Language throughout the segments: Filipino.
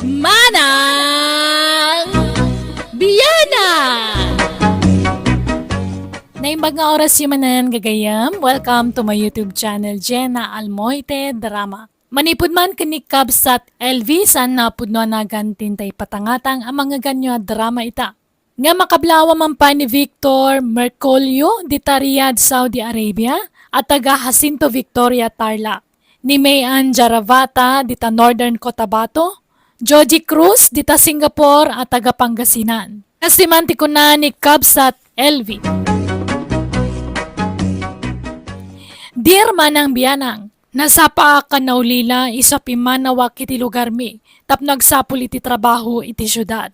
Manang Biyana! Naimbag nga oras yung manan gagayam. Welcome to my YouTube channel, Jenna Almoite Drama. Manipod man kinikab sat LV san na pudno na gantintay patangatang ang mga ganyo drama ita. Nga makablawa man pa ni Victor Mercolio di Riyadh, Saudi Arabia at taga Jacinto Victoria Tarlac. Ni Mayan Jaravata dita Northern Cotabato, Joji Cruz dita Singapore at taga Pangasinan. Nasimanti ko na ni Kabsat LV. Dear Manang Biyanang, nasapa ka naulila isa pimanawak iti lugar mi, tap nagsapul iti trabaho iti syudad.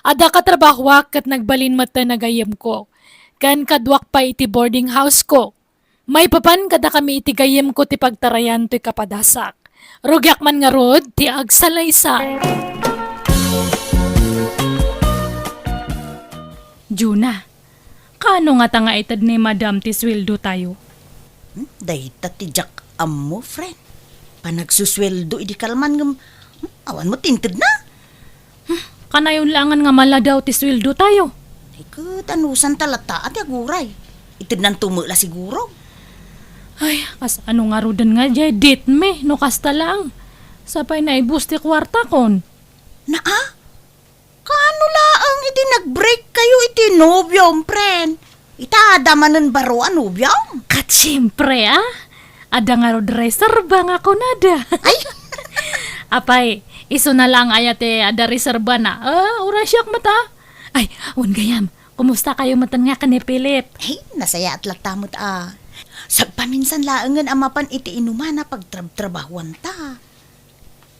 Ada ka trabahwak kat nagbalin mata nagayem ko, kan kadwak pa iti boarding house ko. May papan kada kami iti gayem ko ti pagtarayan to'y kapadasak. Rugyak man nga rod, ti agsalaysay. Juna, kano nga tanga itad ni Madam ti sweldo tayo? Dahita ti Jack mo, friend. Panagsusweldo, idi kalman ng awan mo tinted na. Kanayon langan nga mala daw ti sweldo tayo. Ikaw, tanusan talata at yaguray. Itid nang tumula siguro. Ay, kas ano nga rodan nga jay, date me, no kasta lang. Sapay na ibus ti kwarta kon. Kano laang iti nag-break kayo iti nobyom, friend? Itadamanan baro ang nobyom? Kat siyempre ada nga rod reserba nga ko nada. Ay! Apay, iso na lang ayate ada reserba na. Urasyak mata. Ay, un gayam, kumusta kayo matan nga ka ni Philip? Hey, nasaya at latamot Sagpaminsan laangan amapan iti inuman na pagtrabahuan ta.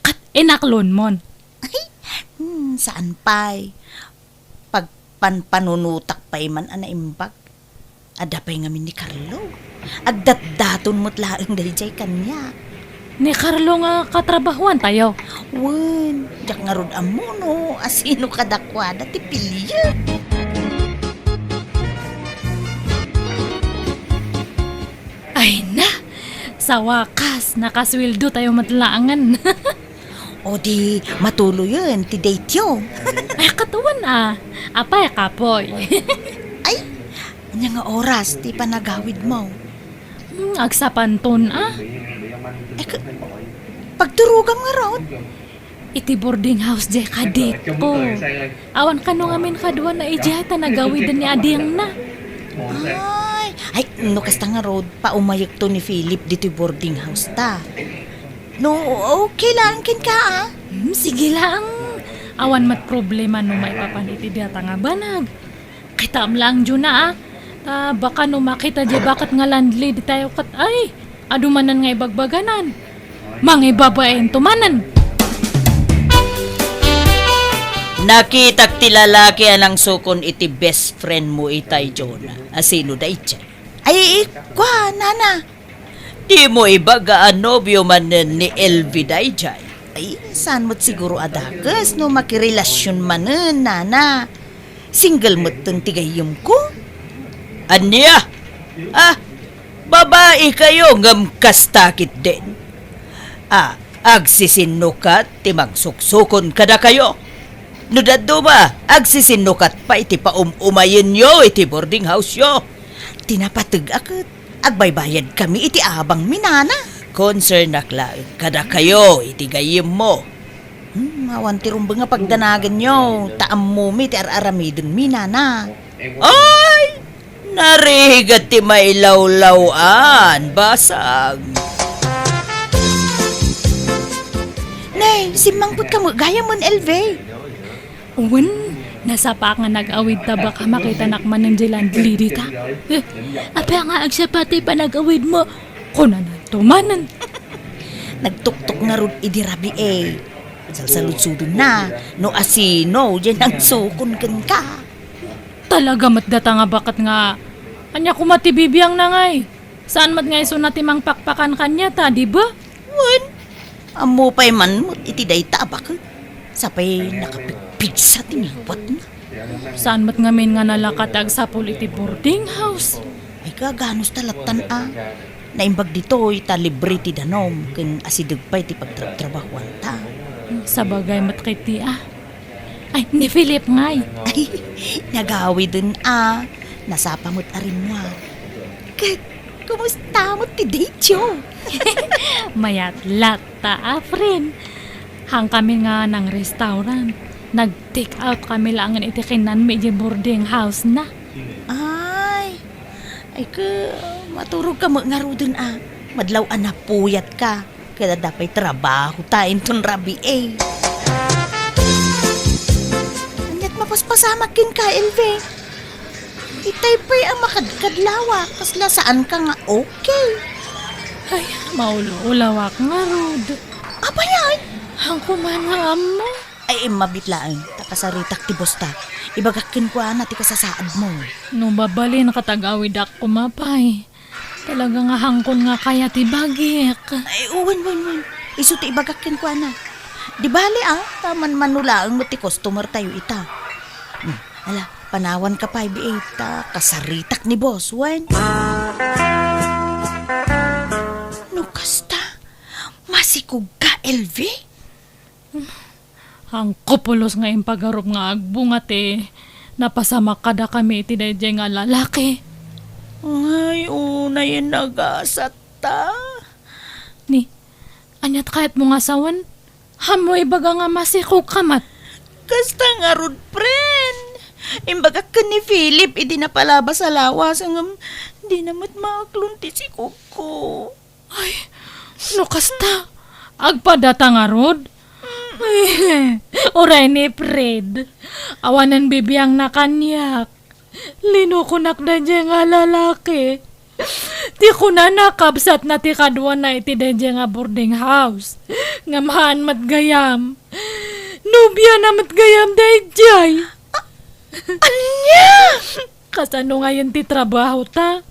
Kat inaklon mon. Ay, saan pa'y? Pagpanunutak pa'y man anaimbag. Ada pa'y ngamin ni Carlo. Agdat-daton mo't laang dahil jay kanya. Ni Carlo nga katrabahuan tayo. Wen, jak nga rod amuno, asino kadakwada ti pilya. Ay na, sa wakas, nakasweldo tayo matlaangan. O di, matulo yun, ti date yo. Ay, katawan Apay, kapoy. Ay, anya nga oras, ti panagawid mo. Agsapanton Pagturugam nga rod. Iti boarding house jay kadit ko. Awan ka nung amin kadwa na ijata nagawidan ni Adiyang na. Ay, no kasta nga rod, paumayag to ni Philip dito boarding house ta. No, okay lang kin ka Sige lang. Awan mat problema no may papaniti data nga banag. Kita lang dyan baka no makita di bakat nga landlady tayo kat ay. Adumanan nga ibagbaganan. Mangibabaen tumanan. Nakitak ti lalaki anang sukon iti best friend mo itay Jonah. Asino da itya? Ay, ikwa, nana. Di mo ibaga nobyo man ni LV da itya. Ay, saan mo't siguro adakas no makirelasyon man nana. Single mo't tong tigayom ko? Anya? Babae kayo ngam kastakit din. Agsisinukat ti magsuksukon kada kayo. No daddo ba, agsisinukat pa iti umayin yo iti boarding house yo. Tinapatag akit, agbaybayad kami iti abang minana. Concern nakla, kada kayo iti gayim mo. Awan ti rumba nga pagdanagan yo, taam mo mi ti araramidon minana. Ay! Narigat ti mailawlawan, basag. Nay, simangput ka mo, gaya mon LV. Uwan, nasa pa nga nag-awid ta baka makita nakman ng landlady ta. Apa nga agsapati pa nag-awid mo. Kunan na tumanan. Nagtuktok nga rod idirabi Salsaludsudon na, no asino, yan ang sukon kan ka. Talaga matdata nga bakat nga. Anya kumatibibiyang na ngay. Saan mat nga iso natimang pakpakan kanya ta, di ba? Wan, amo pa'y man mo iti day tabak. Sapay nakapigpig sa tiniwat na. Saan mat ngamin nga nalakatag sa iti boarding house? Ay kaganos talatan Naimbag dito ita libre ti danom ken asideg pay ti pagtrabahuan ta. Sa bagay matkiti Ay, ni Philip ngay. Ay, nagawi dun nasapamot arin mo. Kumusta mo ti Decho? Mayat lata friend. Hang kami nga ng restaurant. Nag-take out kami lang ang itikinan medyo boarding house na. Ay maturog ka mo nga ro dun Madlaw na puyat ka. Kaya dapay trabaho tayo ton rabi Anyat mapaspasama kin ka, LV. Itay pa'y ang makadkadlawa. Kasla saan ka nga okay. Ay, maulawak nga rod. Apa yan? Hang kumana mo. Ay, mabitlaan. Takasaritak ti bosta. Ibagakin ko ti kasasaad mo. No babali nakatagawid ako kumapay. Talaga nga hangkon nga kaya ti bagik. Ay, uwan. Isu ti ibagakin ko Di bali taman manulaang mo ti customer tayo ita. Ala, panawan ka pa ta kasaritak ni boss, wan. No kasta, masikog ka, LV? Ang kupulos nga impagarup nga agbungat napasama kada kami iti dayjay nga lalaki. Ay, unay nagasat ta. Ni, anyat kahit mo nga sawan, hamoy baga nga masikog kamat. Kasta nga rod, friend. Imbaga ka ni Philip, idi na palabas sa lawas hanggang di namat makaklunti si Kuko. Ay, no kasta, agpadata nga rod. Oray ni Fred, awanan bibiyang nakanyak. Linukunak na dyan nga lalaki. Ti ko na nakabsat na ti kadwa na iti dyan nga boarding house. Ngamahan matgayam. Nubya na matgayam dayjay. Anya? Kasano ngayon ti trabaho ta?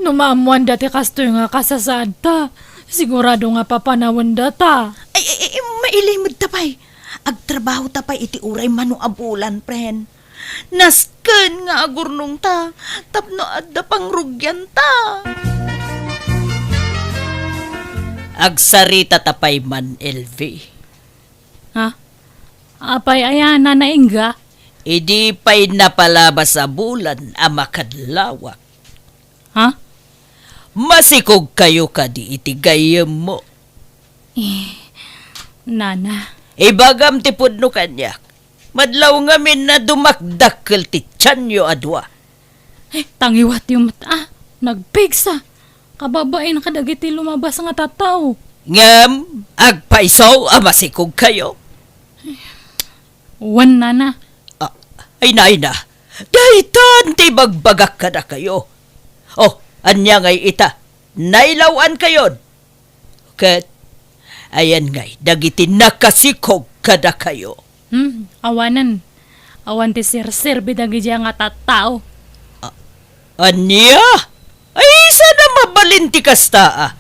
Numamuan dati kasto nga kasasad ta. Sigurado nga papanawan data. Ay, mailimod tapay. Agtrabaho tapay iti uray mano abulan, friend. Nasken nga agurnong ta. Tapno adda pangrugyan ta. Agsarita tapay man, LV. Ha? Apay ayan na naingga? Idi pa'y napalabas sa bulan ang makadlawak. Ha? Masikog kayo ka di itigayam mo. Nana. Ibagam tipod no kanyak. Madlaw ngamin na dumakdakkel ti tiyanyo adwa. Tangiwat yung mata. Nagpigsa. Kababain kadagiti lumabas nga tataw. Ngam, agpaisaw masikog kayo. Wan nana. Ay na. Dahitan ti bagbagak ka na kayo. Oh, anya ngay ita. Nailawan kayon. Kat, ayan ngay, dagiti nakasikog ka na kayo. Awanan. Awan ti sir bidagi nga tattao. Anya? Ay, sana mabalinti kasta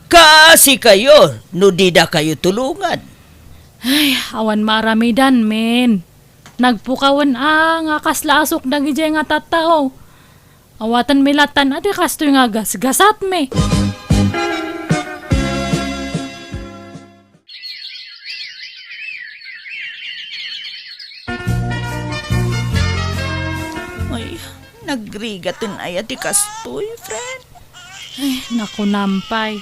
Kasi kayo, no di na kayo tulungan. Ay, awan maramidan, men. Nagpukawan nga kaslasok dagi nga tattao. Awatan milatan ati kastoy nga gasgasat me. Ay, nagrigatan ay ati kastoy, friend. Naku nampay.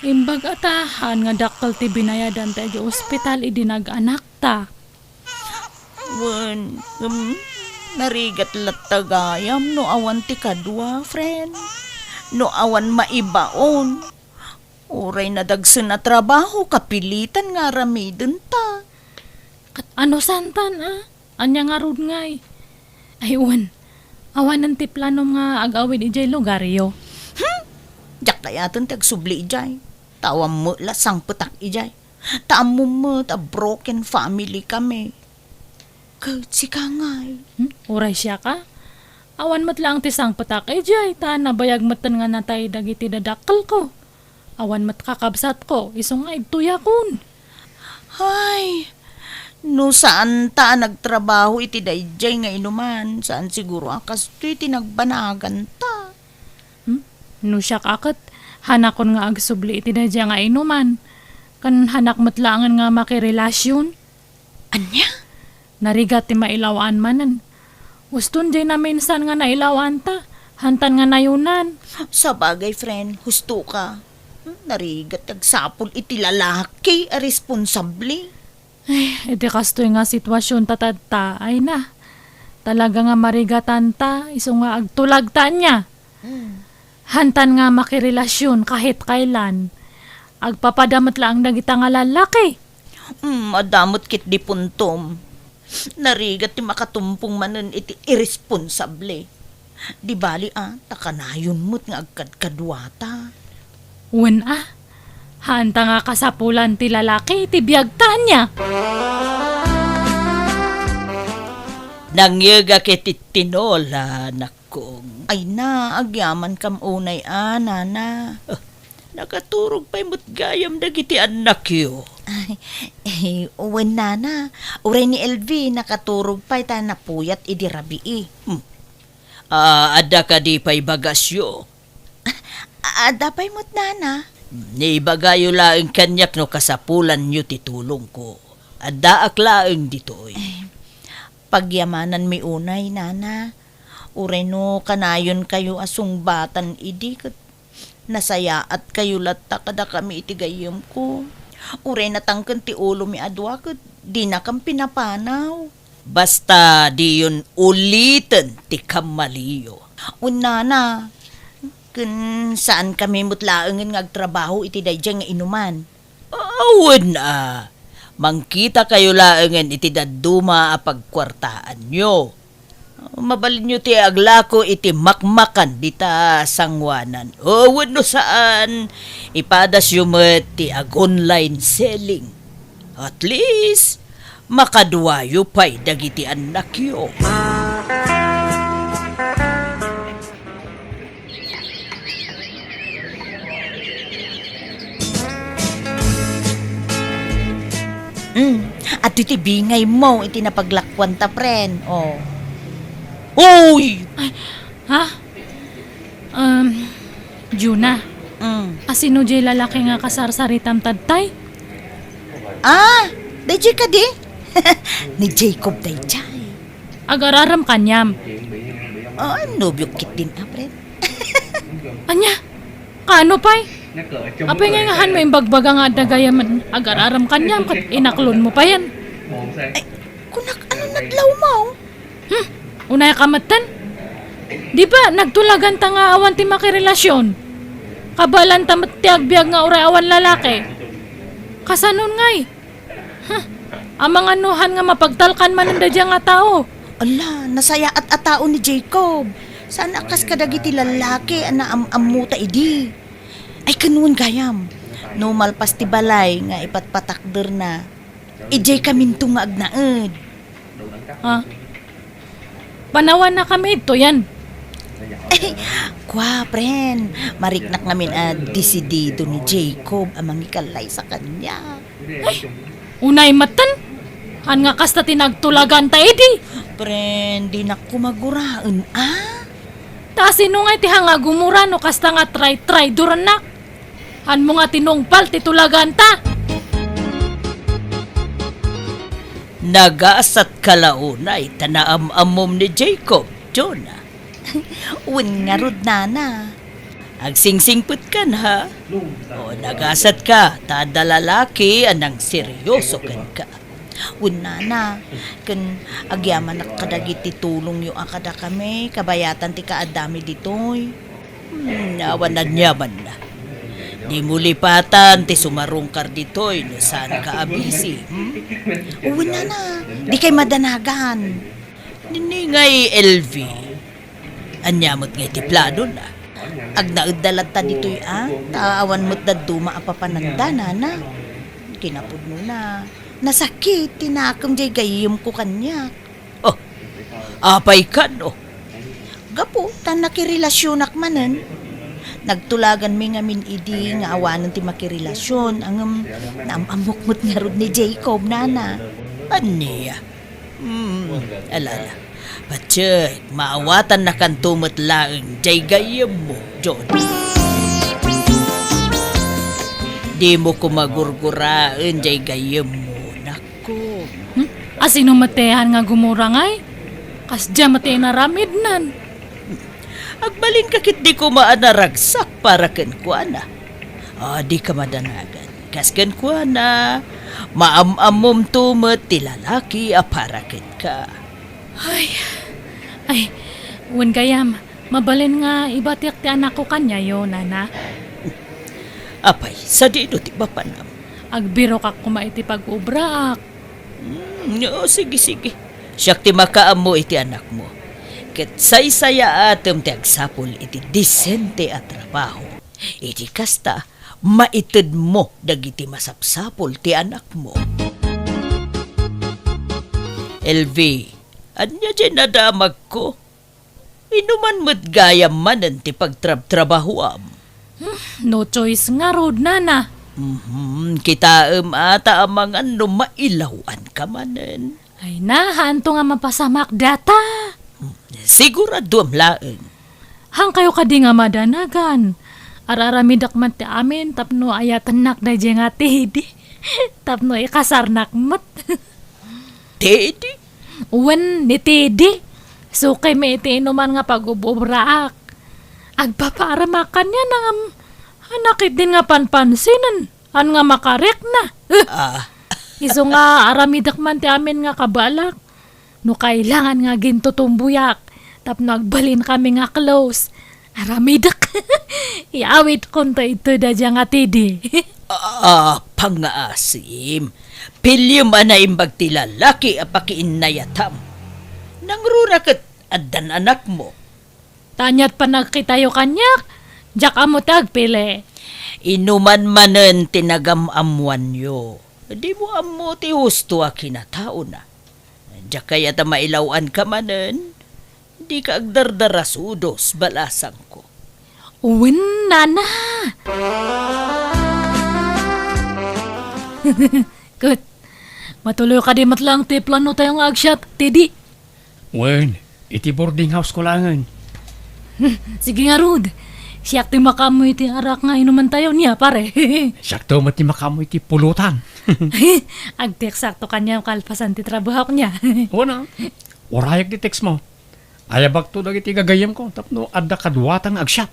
Imbag atahan nga dakkel ti binayadan tayo ospital idinag-anak ta. Narigat latagayam no awan ti kadwa, friend. No awan maibaon. Uray na dagsun na trabaho, kapilitan nga ramidon ta. Ano santan Anya nga rod ngay. Ay awan ng tiplanom nga agawid ijay lugaryo. Diyak kayaton tagsubli ijay. Tawam mo lasang putak ijay. Taam mo ta broken family kami. Si kangay. Uray siya ka? Awan mat lang ti sang patak ijay. Ta nabayag matan nga natay dagiti dadakkel ko. Awan mat kakabsat ko. Iso nga ituya kun. Ay, no saan ta nagtrabaho iti dayjay nga inuman. Saan siguro ang kastoy tinagbanagan ta. No siya kakot, hanakon nga agsubli iti dadya nga inuman. Kan hanak matlangan nga makirelasyon. Anya? Narigat ti mailawaan manan. Guston di na minsan nga nailawaan ta. Hantan nga nayunan. Sa bagay, friend, husto ka. Narigat agsapol iti lalaki a responsable. Iti kastoy nga sitwasyon tatadta ay na. Talaga nga marigatan ta, iso nga agtulagtan niya. Hantan nga makirelasyon kahit kailan. Agpapadamat lang dagita nga lalaki. Madamot kit di puntom. Narigat ti makatumpong manen iti irresponsable. Di bali takanayon mo't nga agkadkadwata. Wen hanta nga kasapulan ti lalaki, ti biyagtan niya. Nangyaga kit tinola, nakong. Ay na, agyaman kam unay nana. Nakaturog pa'y mo't gayam dagiti anak yo. Ay, uwan nana. Uray ni LV, nakaturog pa'y ta napuyat idi rabii. Ada ka di pa'y bagasyo. Ada pa'y mo't nana. Ni bagayo laeng kanyak no kasapulan nyo titulong ko. Ada aklaeng ditoy. Pagyamanan mi unay, nana. Uray no kanayon kayo asung batan idi kat nasaya at kayo latta kada kami itigayam ko. Uray natangkan ti ulo mi adwa kat di na kam pinapanaw. Basta di yun ulitin ti kamaliyo. Nana, kun saan kami mutlaangan nga agtrabaho iti dayjang nga inuman? Awan mangkita kayo laangan iti daduma a pagkwartaan nyo. Mabalin nyo ti aglako iti makmakan dita sangwanan. Awan no saan ipadas yumet ti ag-online selling. At least, makaduwayo pa'y dagiti anak yo. At iti bingay mo, iti napaglakwan ta, pren. Oh. Uy! Ha? Juna, asino jay lalaki nga kasarsaritam tadtay? Dayjay ka di? Ni Jacob dayjay. Agararam kanyam. Nubyok kit din, pren. Anya, kano pa'y? Apay nga ngahan mo yung bagbaga nga dagayaman agararam kanyam kat inaklon mo pa yan. Ay, kunak naglaw mo? Unay kamatan? Di ba nagtulagan ta nga awan ti makirelasyon? Kabalan ta matiagbiag nga uray awan lalaki. Kasanon ngay? Ang mga nuhan nga mapagtalkan man ang dadya nga tao. Ala, nasaya at atao ni Jacob. Saan akas kadagiti lalaki na amuta idi? Ay kanuan gayam. No malpas ti balay nga ipatpatakder na. Ijay kaminto nga agnaed. Panawan na kami ito yan. Kwa, pren. Mariknak ngamin desidido ni Jacob ang mangikalay sa kanya. Unay matan? Han nga kasta tinagtulagan ta edi. Pren, di na kumaguraan, Ta sino nga iti hanga gumura no kasta nga try duran na. Han mo nga tinungpal titulagan ta. Nagasat kalaunay tanaam-amom ni Jacob, Jonah. Uwan nga rod, nana. Agsingsingput ka na, ha? O nagasat ka, tadalalaki anang seryoso kan ka. Uwan, nana, kan agyaman na kadagiti tulong yung akada kami, kabayatan ti kaadami ditoy. Nawan na nyaman na. Di mo lipatan ti sumarungkar ditoy no saan ka abisi. Uwan na, di kay madanagan. Ngay LV. Anyamot ngay ti plano na. Agnaadalat ta ditoy taawan mo't daduma apapananda na. Kinapod mo na. Nasakit, tinakam jay gayim ko kanya. Oh, apay ka no. Gapo, tan nakirelasyonak manen. Nagtulagan mi nga min idi nga awanan ti makirelasyon ang naamamukmut nga rod ni Jacob, nana. Aniya? Alala. Patsik, maawatan na kan tumot laeng jay gayam mo, John. Di mo ko magurguraan, jay gayam mo, nako. Asino matehan nga gumurangay? Kasdya mate na ramid nan. Agbalin kakit di ko maanaragsak para ken kuana. Di ka madanagan. Kas ken kuana, maamamom tumet ti lalaki para ken ka. Ay, wen gayam, mabalin nga ibatiak ti anak ko kanya yo, nana. Apay, sa dino ti bapanam. Agbiro kak kumaiti pag-ubraak. Oo, sige. Siyak ti makaamo iti anak mo. Ket say-saya atem ti agsapol iti disente at trabaho. Iti kasta, maited mo dagiti masapsapol ti anak mo. LV, anya dyan nadamag ko. Inuman mo't gayam manan ti pagtrab-trabahoam. No choice nga rod, nana. Kita ata amang ano mailawan ka manan. Ay na, hanto nga mapasamak data. Sigurado am laeng. Hang kayo kadi nga madanagan. Araramidak man ti amin, tapno ayatan nak da dyan nga tidi. Tapno ikasarnak mat. Tedi? Uwan ni tidi. So kay may iti inuman nga pag-ububraak. Agpaparamakan niya nang hanakit din nga panpansinan. An nga makarek na. Iso nga aramidak man ti amin nga kabalak. No kailangan nga ginto tumbuyak. Tapno agbalin kami nga close. Aramidak. Iawit konta ito da dyan nga tidi. Pangaasim. Pilyum ana imbag ti lalaki apakiinayatam. Nangrura ket addan anak mo. Tanyat pa nagkitayo kanyak. Jak amo tagpili. Inuman manen tinagamamuan yo. Di mo amo ti husto a kinatao na. Diya kaya ta mailawan ka manen. Di ka agdardarasudos balasang ko. Uwin, nana. Good. Matuloy ka di matlang ti plano tayong agsyat, Teddy. Wen, iti boarding house ko langan. Sige nga, Rod. Siyak ti makamoy ti arak nga inuman tayo niya, pare. Sakto mati makamoy iti pulutan. Agtek sakto kanya kalpasan ti trabaho niya. O na, orayak di text mo. Ayabag to dagiti gagayam ko, tapno adda kadwatang agsyat.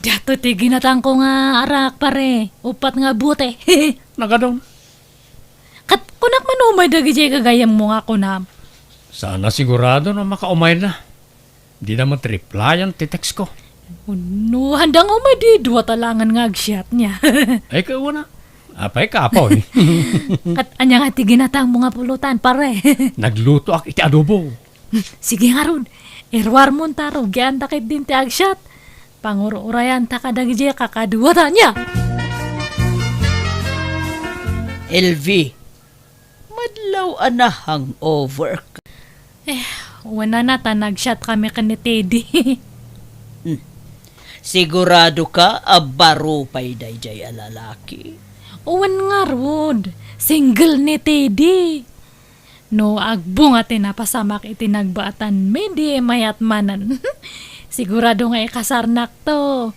Dato ti ginatang ko nga arak, pare. Upat nga bute. Nagadon. Kat kunak man umay dagi jay kagayam mo nga kunam. Sana sigurado na makaumay na. Di naman replyan ti text ko. No, handang umay di dua talangan nga agsyat niya. Ay ka na. Apay ka po eh. Kat anya nga ti ginatang mo nga pulutan, pare. Nagluto ak iti adobo. Sige nga ron. Irwar mo taro, gian takit din ti agsyat. Panguro-urayan ta kadagi jay kakaduwata niya. LV, madlaw ana hangover ka. Wala na tanagsyat kami ka ni Teddy. Sigurado ka abaro pay dayjay a lalaki. Uwan nga, Rod. Single ni Teddy. No, agbong at tinapasamak itinagbaatan, hindi mayat manan. Sigurado nga ikasarnak to.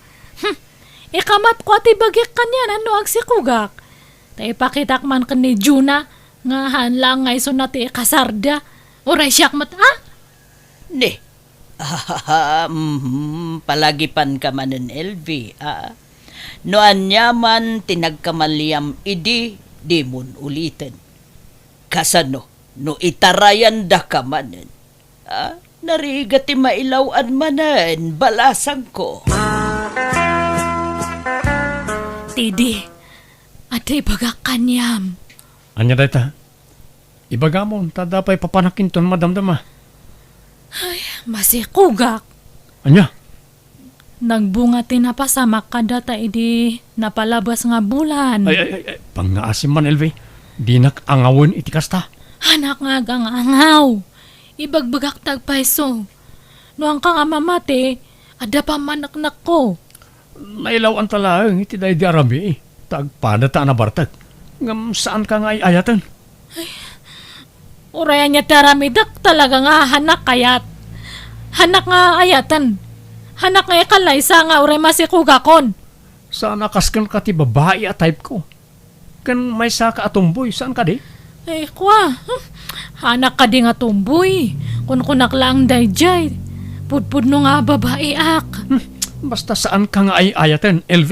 Ikamat ko ati bagik kanyan, ano agsikugak. Ta ipakitak man ka ni Juna, nga hanlang nga iso nati ikasarda. Oray siyak mat, Ne. Palagipan ka manen LV. No anyaman tinagkamaliam idi di mun ulitin. Kasano no itarayan da ka manen. Nariga ti mailawan manen balasang ko. Teddy, atay bagak kanyam. Anya dayta. Ibagamon, tadapay papanakinton madamdama. Masikugak. Anya? Nagbunga tinapasamak kadata idi napalabas nga bulan. Ay, pangaasim man, LV. Di nakangawon iti kasta. Anak nga gang angaw. Ibagbagak tagpaiso. No ang kang amamate, ada pa manaknak ko. Nailaw ang talaang iti day di arami. Tagpanata na bartag. Ngam saan ka nga ayatan? Urayan niya taramidak talaga nga hanak kayat. Hanak nga ayatan. Hanak nga kalaysa nga uray masikugakon. Sana kaskan ka ti babae a type ko. Kan may saka atumboy, saan ka di? Ay, kwa. Hanak ka di nga tumboy. Kunak lang dayjay. Pudpud no nga babae ak. Basta saan ka nga ay ayaten, LV.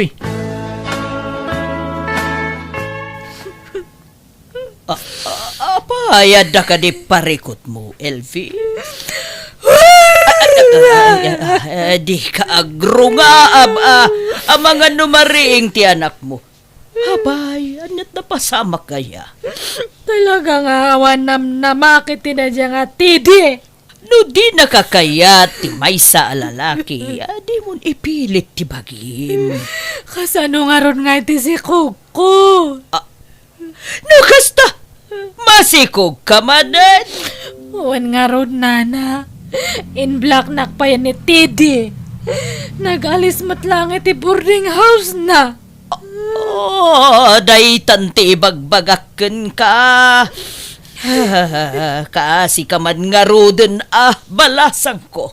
Apayad na ka di parikot mo, LV. Di ka agro nga, mga numariing ti anak mo. Abay, anat na pasama kaya. Talaga nga awan namakit na dyan nga tidi. No di nakakayat ti may sa lalaki, di mo ipilit ti bagim. Kasano nga ron nga iti si Kuko. No kasta, masikog ka manan. Uwan nga ron nana. In black nakpayan ni Tidi. Nag-alis matlang iti boarding house na. Oh, day tanti bagbagakken ka. Kaasi ka man nga roden balasang ko.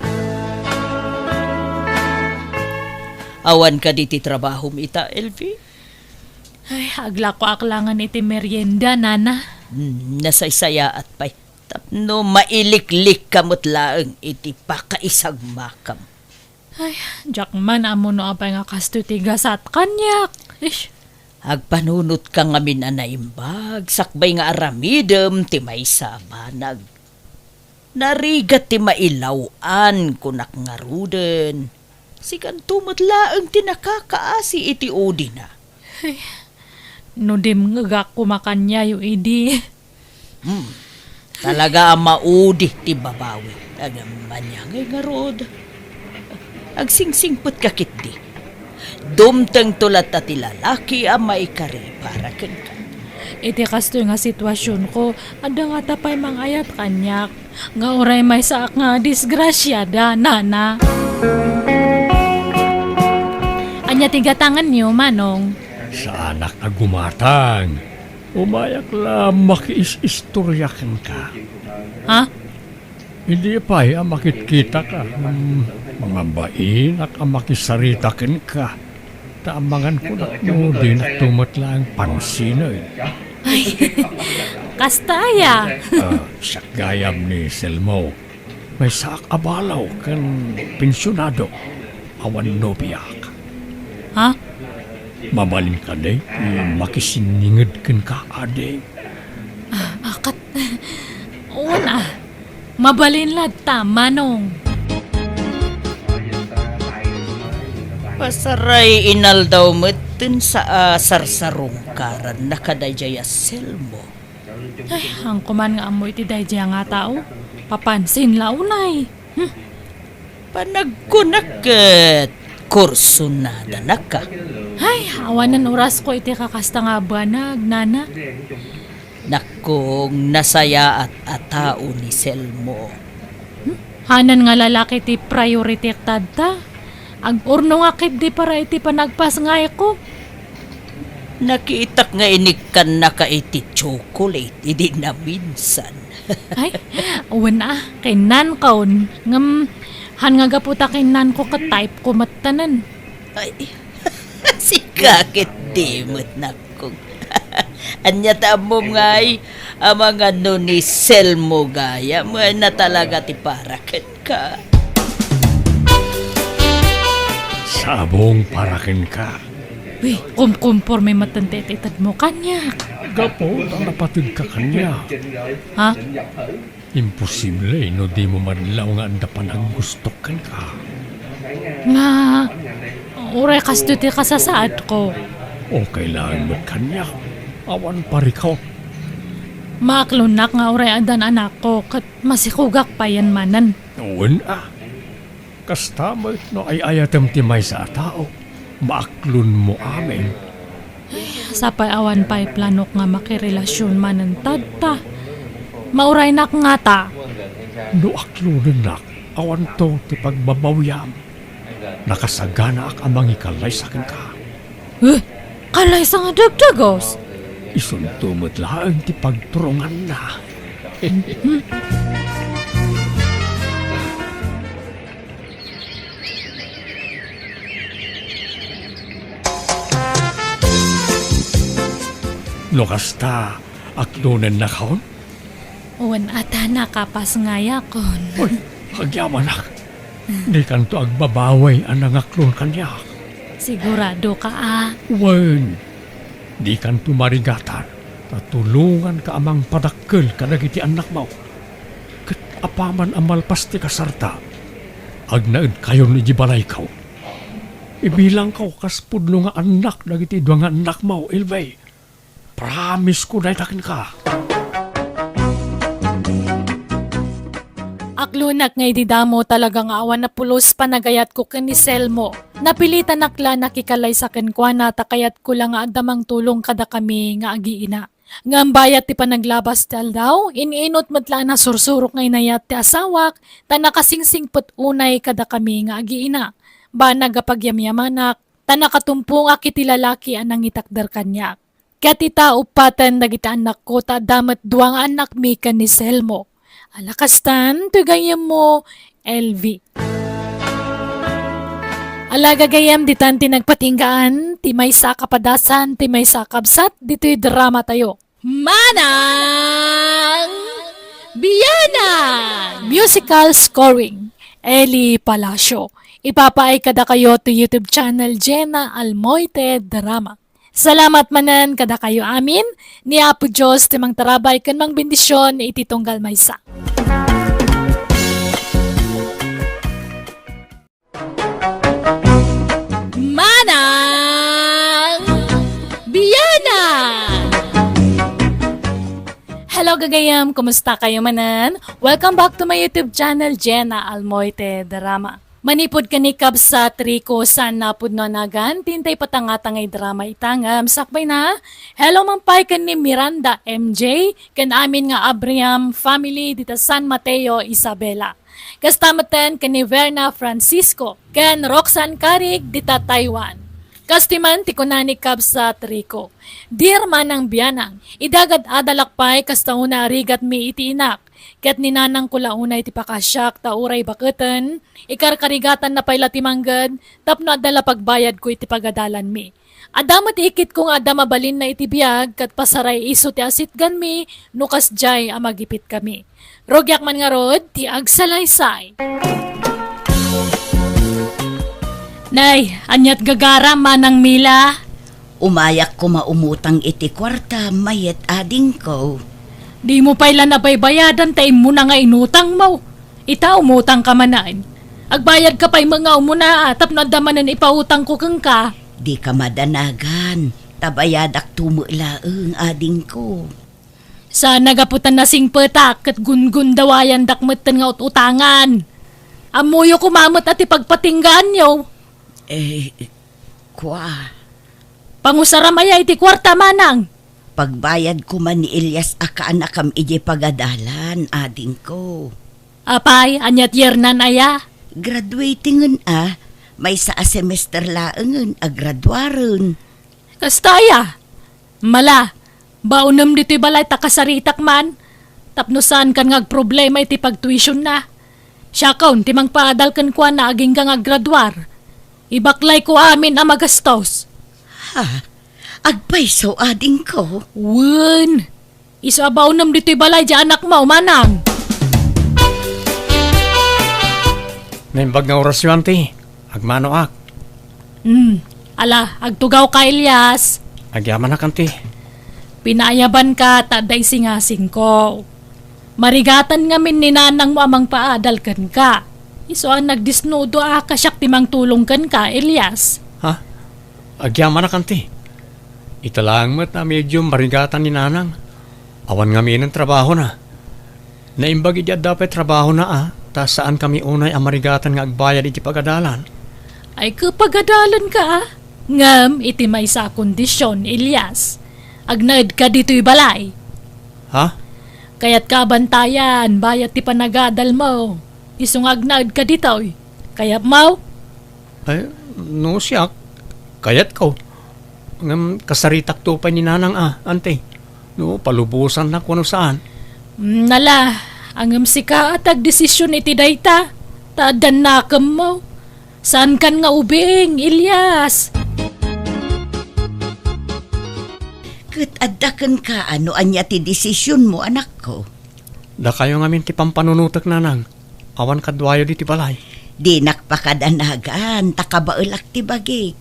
Awan ka di ti trabaho ita, LV? Ay, agla ko aklangan iti merienda, nana. Nasaysaya at pay. Tapno mailiklik kamot laeng iti pakaisag makam. Ay, jakman amo no apay nga kasto tigas at kanyak. Ish. Agpanunot ka nga minanaimbag, sakbay nga aramidem ti may sabanag. Narigat ti mailawan kunak nga ruden. Sikan tumutlaeng ti nakakaasi iti udi na. No dim ngagak kumakanya yu idi. Talaga ang maudi ti babawi. Ang manyangay nga rod. Agsingsingpot kakit di. Dumteng tulat at lalaki ang maikari para ka. Iti kasto nga sitwasyon ko, ada nga tapay mangayat kanyak. Nga oray may saak nga disgrasyada, nana. Anya tigatangan niyo, manong. Sa anak na gumatang. Umayak lang makiis-istoryakan ka. Ha? Hindi pa makikita ka. Mga bain at makisaritakan ka. Taamangan ko na di na tumatlang pansino. Kastaya. Sa gayam ni Selmo, may saak abalaw kan pensyonado. Awan nobiyak. Ha? Mabalin ka day, makisiningid kan ka ade. Akat. Una. Mabalin lad manong. Pasaray inal daw metin sa sarsarong karan nakadayjaya selmo. Ay, ang kuman nga amoy ti dayjay nga tao. Papansin launay. Panagkunaket kurso na danaka. Ay, awanan oras ko iti kakasta nga banag, nana. Nakong nasaya at atao ni Selmo. Hanan nga lalaki ti priority tadta. Ag urno nga kit di para iti panagpas nga ko. Nakiitak nga inikan na ka iti chocolate, hindi na minsan. Ay, uwan kay nan kaon. Ngam, han nga gaputa kay nan ko ka-type ko matanan. Ay, si kakit dimot na kong. Anya tamom nga ay, ang mga no ni Selmo gaya, mo na talaga ti parakan ka. Sabong parakin ka. Uy, kumporme matantetitad mo kanya. Gapo, napatid ka kanya. Ha? Imposible, no di mo madlaw nga anda pa naggustokan ka. Nga, uray kasto ti kasasaad ko. O kailangan mo kanya. Awan pari ko. Maklunak nga uray adan anak ko, kat masikugak pa yan manan. Uwan Kasta mo no ay ayatem ti may sa tao. Maaklon mo amin. Sapay awan pa'y planok nga makirelasyon manan tadta. Mauray nak nga ta. No aklunan nak, awan to ti pagbabawyam. Nakasagana ak amang ikalay sa akin ka. Kalay sa nga dagdagos. Isuntumot lang ti pagturungan na. No kasta, aklunan na kaon? Uwan ata nakapas ngaya kon. Uy, agyaman ak. Di kanto agbabaway ang nangaklon kanya. Sigurado ka ah. Wen, di kanto marigatan. Tatulungan ka amang padakkel kadagiti anak mo. Kat apaman ang malpasti kasarta. Agnaid kayo ni Jibalay kaw. Ibilang kaw kaspudlo nga anak dagiti dua nga anak mo, Ilbay. Promise ko na itakin ka. Aklunak ngay didamo talagang awan na pulos panagayat ko ken ni Selmo. Napilitan nakla nakikalay sa kenkwana takayat ko lang nga adamang tulong kada kami nga agiina. Ngam bayat ti panaglabas tal daw, iniinot matla na sursurok ngay nayat ti asawak, ta nakasingsing put unay kada kami nga agiina. Ba nagapagyamyamanak, ta nakatumpo nga kiti lalaki anang itakdar kanya. Kat ita upatan dagiti anak ko ta damat duang anak mi ken ni Selmo. Alakastan, tugayam mo, LV. Alagagayam ditan tinagpatinggaan, ti may sa kapadasan, ti may sa kabsat, dito'y drama tayo. Manang Biyanan! Musical scoring, Eli Palacio. Ipapaay kada kayo to YouTube channel Jenna Almoite Drama. Salamat manan kada kayo amin, ni Apo Diyos timang tarabay kan mang bendisyon iti tunggal maysa. Manang Biyanan! Hello gagayam, kumusta kayo manan? Welcome back to my YouTube channel Jenna Almoite Drama. Manipod kanikab sa triko san napud no nagan, tintay patangatangay drama itangam, sakbay na. Hello mampay kan ni Miranda MJ, kan amin nga Abriam family dita San Mateo, Isabela. Kastamatan kan ni Verna Francisco, kan Roxanne Carig dita Taiwan. Kastiman ti kunani kab sa triko. Dear manang biyanang, idagad adalakpay kastauna rigat mi iti inak. Ket ninanang kula unay ti pakasyak ta uray baketen, ikarkarigatan na payla ti mangged, tapno adala pagbayad ko iti pagadalan mi. Adamat ikit kong adama balin na iti biyag, kat pasaray iso ti asitgan mi, nukas jay amagipit kami. Rogyak man nga rod, ti agsalaysay. Nay, anyat gagara manang Mila. Umayak ko maumutang iti kwarta, mayet ading ko. Di mo pailan na baybayadan, tayo mo na nga inutang mo. Ita umutang ka manan. Agbayad ka pa'y mga umuna, tap na damanan ipautang ko kang ka. Di ka madanagan, tabayadak tumulaeng ading ko. Sa nagaputan na sing petak, kat gun-gun dawayan dakmeten nga utangan. Amuyo kumamot at ipagpatinggaan nyo. Kwa. Pangusaramaya iti kwarta manang. Pagbayad ko man ni Elias akaanakam ije pagadalan, ading ko. Apay, anyat yernan aya. Graduatingan may sa semester laengan graduaren. Kastaya. Mala, baunam dito'y balay takasaritak man. Tapnosan kan ngag problema iti pagtuition na. Siya kaun, timang paadal kan kwa na aging kang aggraduar. Ibaklay ko amin ang magastos. Ha? Agpaiso ading ko. Wen, isabaw nam dito'y balay di anak mo, manang. Naimbag nga orasyon, ti. Agmano ak. Ala, agtugaw ka, Elias. Agyaman na kanti. Pinayaban ka, taday singasing ko. Marigatan nga min ni nanang mo amang paadal kan ka. Iso ang nagdisnudo kasyak timang tulong kan ka, Elias. Ha? Agyaman na kanti. Italang mo't na medyo marigatan ni nanang. Awan nga ng trabaho na. Naimbag idya dapat trabaho na ta saan kami unay ang marigatan nga agbayad iti pagadalan. Ay kapagadalan ka. Ngam, iti may sa kondisyon, Elias. Agnaid ka dito'y balay. Ha? Kaya't kabantayan, bayat ti panagadal mo. Isong agnaid ka dito'y. Kayap mo? Ay, no siyak. Kayat ko. Ngam kasaritak to pa ni nanang ante. No, palubusan na kung ano saan. Nala, angam sika at agdesisyon iti dayta. Taadan nakam mo. Saan kan nga ubing, Elias? Kat addakan ka ano anya ti desisyon mo, anak ko. Da kayo ngamin ti pampanunutak nanang. Awan kadwayo di ti balay. Di nakpakadanagan, takabaulak ti bagik.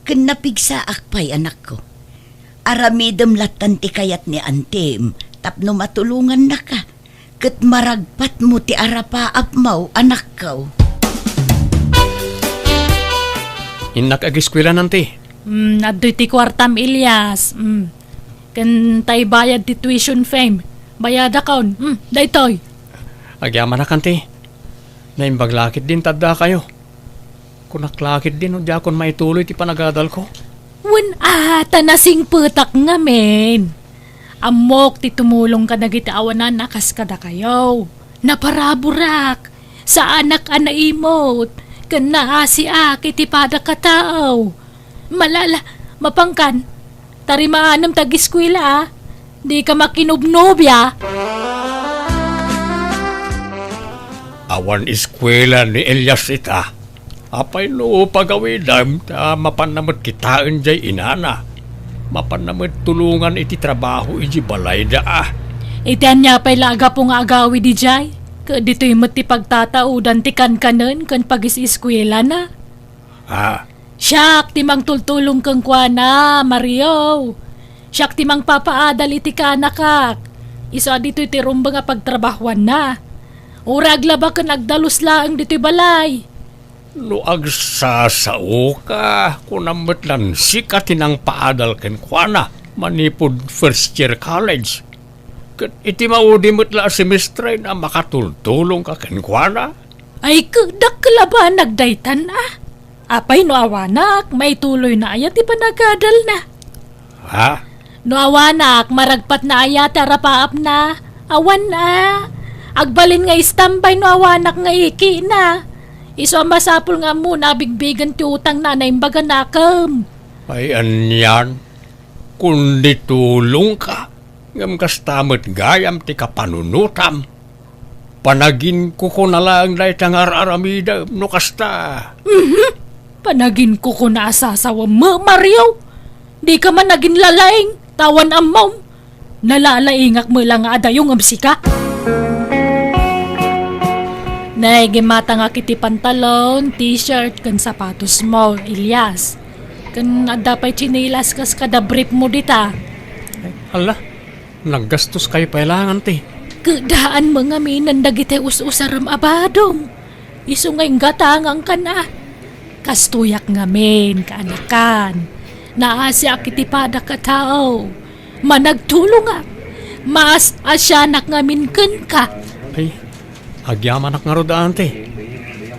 Ken napigsa akpay, anak ko. Aramidem latan ti kayat ni Antem, tapno matulungan na ka. Kat maragpat mo ti arapaap mau, anak ko. Inak agiskwela nanti. Adoy ti kwartam Ilyas. Kan tay bayad ti tuition fame. Bayad akaon. Daytoy. Agyaman na kanti. Naimbaglakit din tadda kayo. Kunaklakit din o di akon maituloy ti panagadal ko. Wen tanasing putak nga men. Amok ti tumulong ka dagiti awanan nakas kada kayo. Naparaburak. Sa anak ana imot. Kan naasiak iti pada katao. Malala, mapangkan. Tarimaanam tagiskwila. Di ka makinubnobya. Awan eskwela ni Elias ita. Apay no pagawidam ta mapanamot kitaan jay inana. Mapanamot tulungan iti trabaho iti balay da. Itian niya pa'y laga pong agawi di jay. Dito'y mati pagtataudan ti kan-kanan kan pag-isiskwela na. Ha? Siyak timang tultulong kang kuana, Mario. Siyak timang papaadal iti kanakak. Iso dito'y tirumba nga pagtrabahuan na. Urag laba ka nagdalus laang dito'y balay. No agsasao ka kunamot lan sika tinang paadal ken kuana manipod first year college. Ket iti maudi metla semestre na makatultulong ka ken kuana. Ay kadak laba nagdaytan ah. Apay no awanak, may tuloy na ayat ti panagadal na. Ha? No awanak, maragpat na ayat arapaap na. Awan na. Agbalin nga istambay no awanak nga iki na. Iso masapul nga muna bigbigan ti utang na naimbaga nakam. Ay anyan, kundi tulong ka, ngam kastamot gayam ti kapanunutam. Panagin ko na lang na itangar aramida, no kasta. Panagin ko na asasawa mo, Mario. Di ka man naging lalaing, tawan amaw. Nalalaingak mo lang nga adayong amsika. Naigimata nga kiti pantalon, t-shirt, kan sapatos mo, Ilyas. Kan adapay chinilas kas kada brief mo dita. Ala, naggastos kayo pailangan ti. Kedaan mga minan dagiti us-usaram abadong. Iso nga'y gatangang ka na. Kastuyak nga men, kaanakan. Naasya kiti pada katao. Managtulong nga. Mas asyanak nga minken ka. Ay, agyaman ak nga rodaan ti.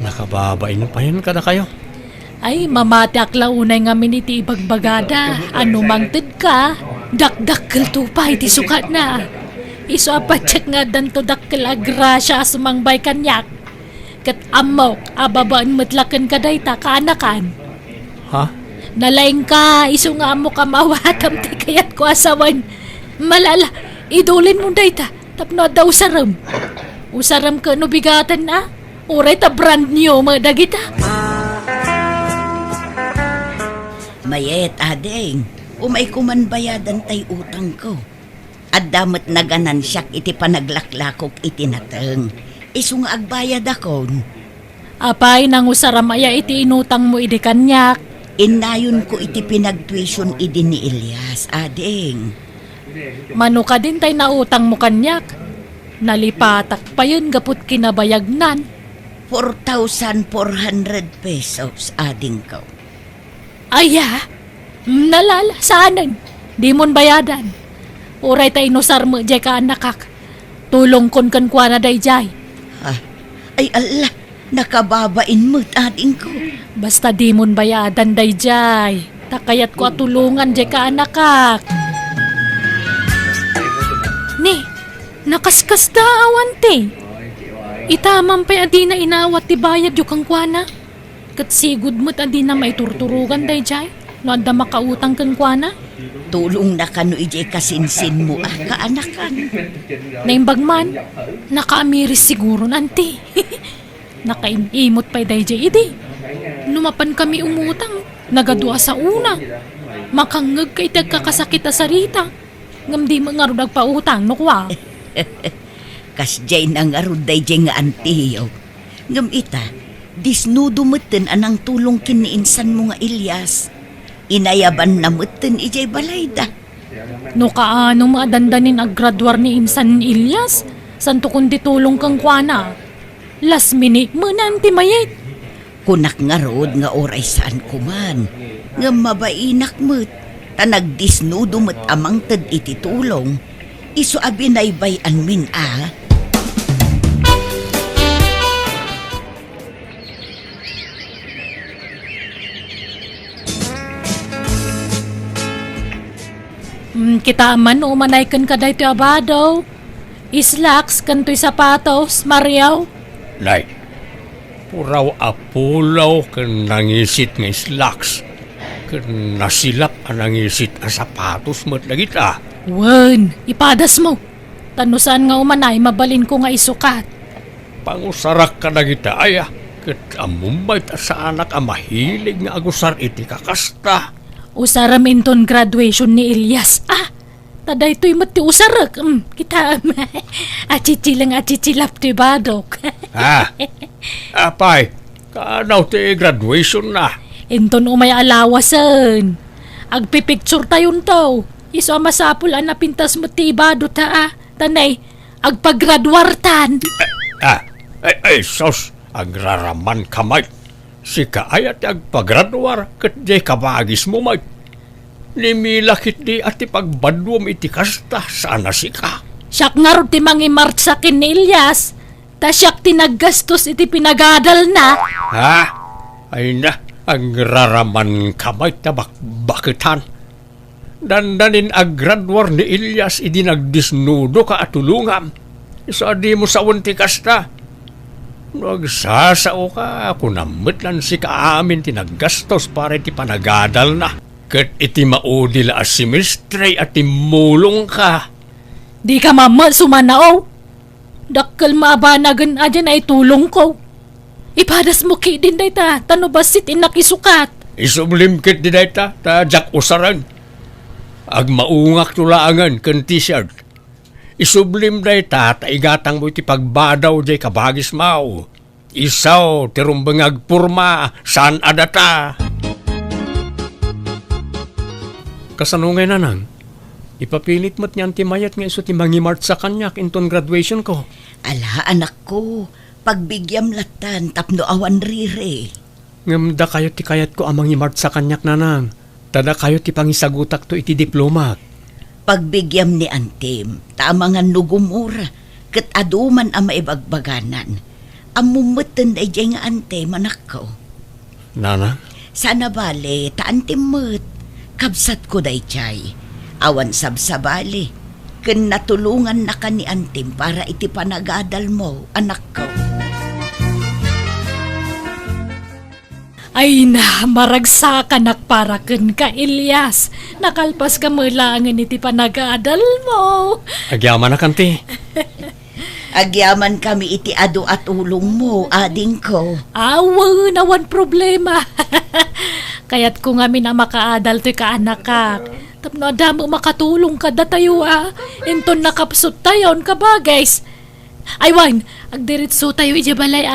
Nakababain pa yun kada kayo. Ay, mamatak launay nga miniti ibagbagada. Ano mang tid ka? Dakdakkel tupay ti sukat na. Iso apatsyak nga danto dakkel agrasya sumangbay kanyak. Kat amok, ababaan matlakan ka dayta kaanakan. Ha? Nalaing ka, iso nga amok amawatam ti kayat ko asawan. Malala, idulin mo dayta, tapno daw usaram. Usaram ka no bigatan na, uray ta brand new mga dagita. Mayet, adeng, umay kumanbayadan tay utang ko. At damat naganan siyak iti panaglaklakok iti nateng. Iso nga agbayad akon. Apay nang usaramaya iti inutang mo idi kanyak. Inayon ko iti pinagtuition idi ni Elias, adeng. Mano ka din tay nautang mo kanyak. Nalipatak pa yun gaput kinabayagnan. 4,400 pesos, ading ko. Aya, nalalasanan. Di mon bayadan. Uray tay inusar mo jay ka anakak. Tulong kon kan kwa na day jay. Ha? Ay ala, nakababain mo, ading ko. Basta di mon bayadan day jay. Takayat ko atulungan jay ka anakak. Ni, nakaskas da awan te. Itamang pa adi na inawat ti bayad yu kang kwa na. Kat sigud mo't adi na may turturugan day jay. No anda makautang kang kwa na. Tulong na kano ijay kasinsin mo, kaanakan. Naimbagman, nakaamiris siguro nanti. Nakaimimot pa day jay idi. Numapan kami umutang, nagadua sa una. Makangag kay tagkakasakit sa sarita. Ngam di mo nga rin nagpautang, no kwa? Kasjay nang aruday jay nga antiyo. Ngam ita, disnudo meten anang tulong kiniinsan mo nga Ilyas. Inayaban na meten ijay balayda. No kaano maadandanin ag graduar ni Insan Ilyas? Santo kundi tulong kang kwana. Last minute mo na antimayit. Kunak nga rod nga oray saan kuman. Nga mabainak mo't. Tanag disnudo mo't amang tad iti tulong. Iso abinay min a. Kita man umanay kan kaday to abado. Islaks kantoy sapatos, Mariaw. Nay, puraw apulaw kan nangisit nga slacks. Kan nasilap ang nangisit ang sapatos mo't lagit Wen, ipadas mo. Tanusan nga umanay, mabalin ko nga isukat. Pangusarak ka na kita ay kat amumbay ta sa anak ang mahilig nga agusar iti kakasta. Usaram inton graduation ni Ilyas. Taday to'y mati usarak. Kita achichi lang achichilap ti badok. Apay, kaanaw ti graduation na. Inton umay alawasan. Agpipicture tayon to. Iso masapul ang napintas mo ti ibado ta. Tanay, agpaggraduartan. Ay, sos, agraraman kamay. Si kaayat agpagraduar kat di kabagis mo may. Nimilakit di at ipagbadwam iti kasta sana si ka. Siyak nga ro ti mangimart sa kin ni Ilyas. Ta siyak tinaggastos iti pinagadal na. Ay na, agraraman kamay tabak-bakitan. Dandanin aggraduar ni Ilyas idi nagdisnudo ka at tulungam. Isa di mo sa unti kasta. Nagsasao ka, kunamit lang si kaamin tinaggastos para iti panagadal na. Kat iti maudila as semestre at imulong ka. Di ka mama sumanao. Dakkel maabanagan adyan ay tulong ko. Ipadas mo ki din day ta, tanubasit inakisukat. Isublim kit di dayta, ta jak usaran. Ag maungak tulaangan kan t-shirt. Isublim dayta, ta igatang mo iti pagbadaw jay kabagis mao. Isaw, tirumbang agpurma, saan adata? Kasanungay na nang, ipapilit mo't niyan ti mayat nga iso ti mangimart sa kanyak inton graduation ko. Ala, anak ko, pagbigyam latan, tapno awan rire. Ngamda kayo ti kayat ko amang imart sa kanyak na nang. Tada kayo ti pangisagutak to iti diploma. Pagbigyam ni Antim, tamangan nugumura, kat aduman ang maibagbaganan. Amumutan ay dyan nga Antim, anak ko. Nana? Sana bale, ta Antim mo't. Kabsat ko day chay. Awan sabsabali. Ken natulungan na ka ni Antim para iti panagadal mo, anak ko. Ay na, maragsakan para ken ka, Ilyas. Nakalpas ka mulangan iti panagadal mo. Agyaman na kanti. Agyaman kami iti adu at ulong mo, ading ko. Awa, nawan problema. Kayat ko nga na makaadal to'y kaanak ka. Tapno adamo makatulong ka da tayo Inton nakapsot tayon ka ba guys? Aywan, agdiritso tayo ijabalay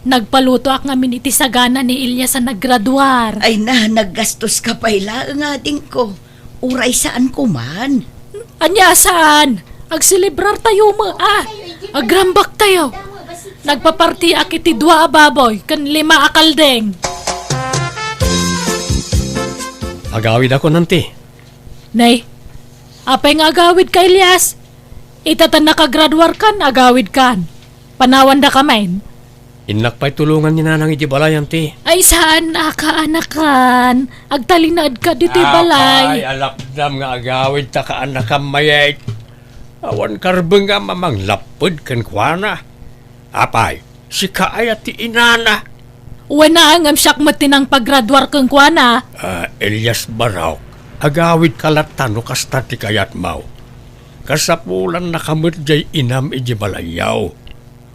Nagpaluto ak ngamin iti sagana ni Ilyas sa naggraduar. Ay na, naggastos ka pa ila nga ading ko. Uray saan ko man? Anya saan? Agsilibrar tayo mo Agrambak tayo. Nagpaparti ak iti 2 baboy kan 5 akaldeng. Agawid ako nanti. Nay, apay nga agawid ka, Ilyas? Itatan nakagraduar kan, agawid kan. Panawan da kamain. Inak pa'y tulungan ni nanang ijibalay ti. Ay saan anakan? Agtalinad ka dito balay. Ay, alapdam nga agawid ta ka anakam mayait. Awan karbeng nga mamang lapod kan kuana. Apay, si kaayat ti inana. Wana ang siyak matinang paggraduar kang kuana. Elias Baraw, agawid kalatano kasta ti kayat mau. Kasapulan nakamit jay inam ijibalayaw.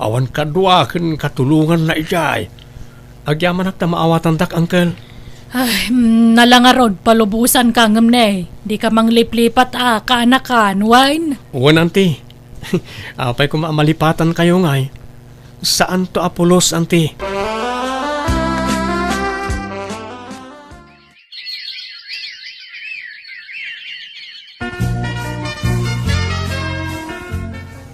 Awan kadwa ken katulungan na ijay. Agyaman at maawatan tak, uncle. Ay, nalangarod, palubusan ka ngam ne. Di ka mangliplipat kaanakan, wine. Uwan, auntie. Apay ko maamalipatan kayo ngay. Saan to Apolos, auntie?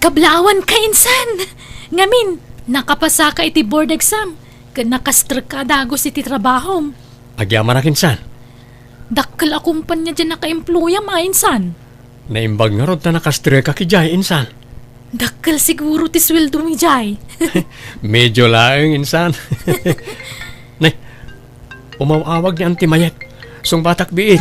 Kablawan ka, insan. Ngamin, nakapasa ka iti board exam. Nakastrak ka dagos iti trabahom. Agyaman na kinsan. Dakkel akumpanya dyan naka-employa, insan. Naimbag nga rod na nakastre ka kijay, insan. Dakkel siguro ti sweldo mi jay. Medyo laeng, insan. Nay, umawawag ni Auntie Mayet. Sung batak biit.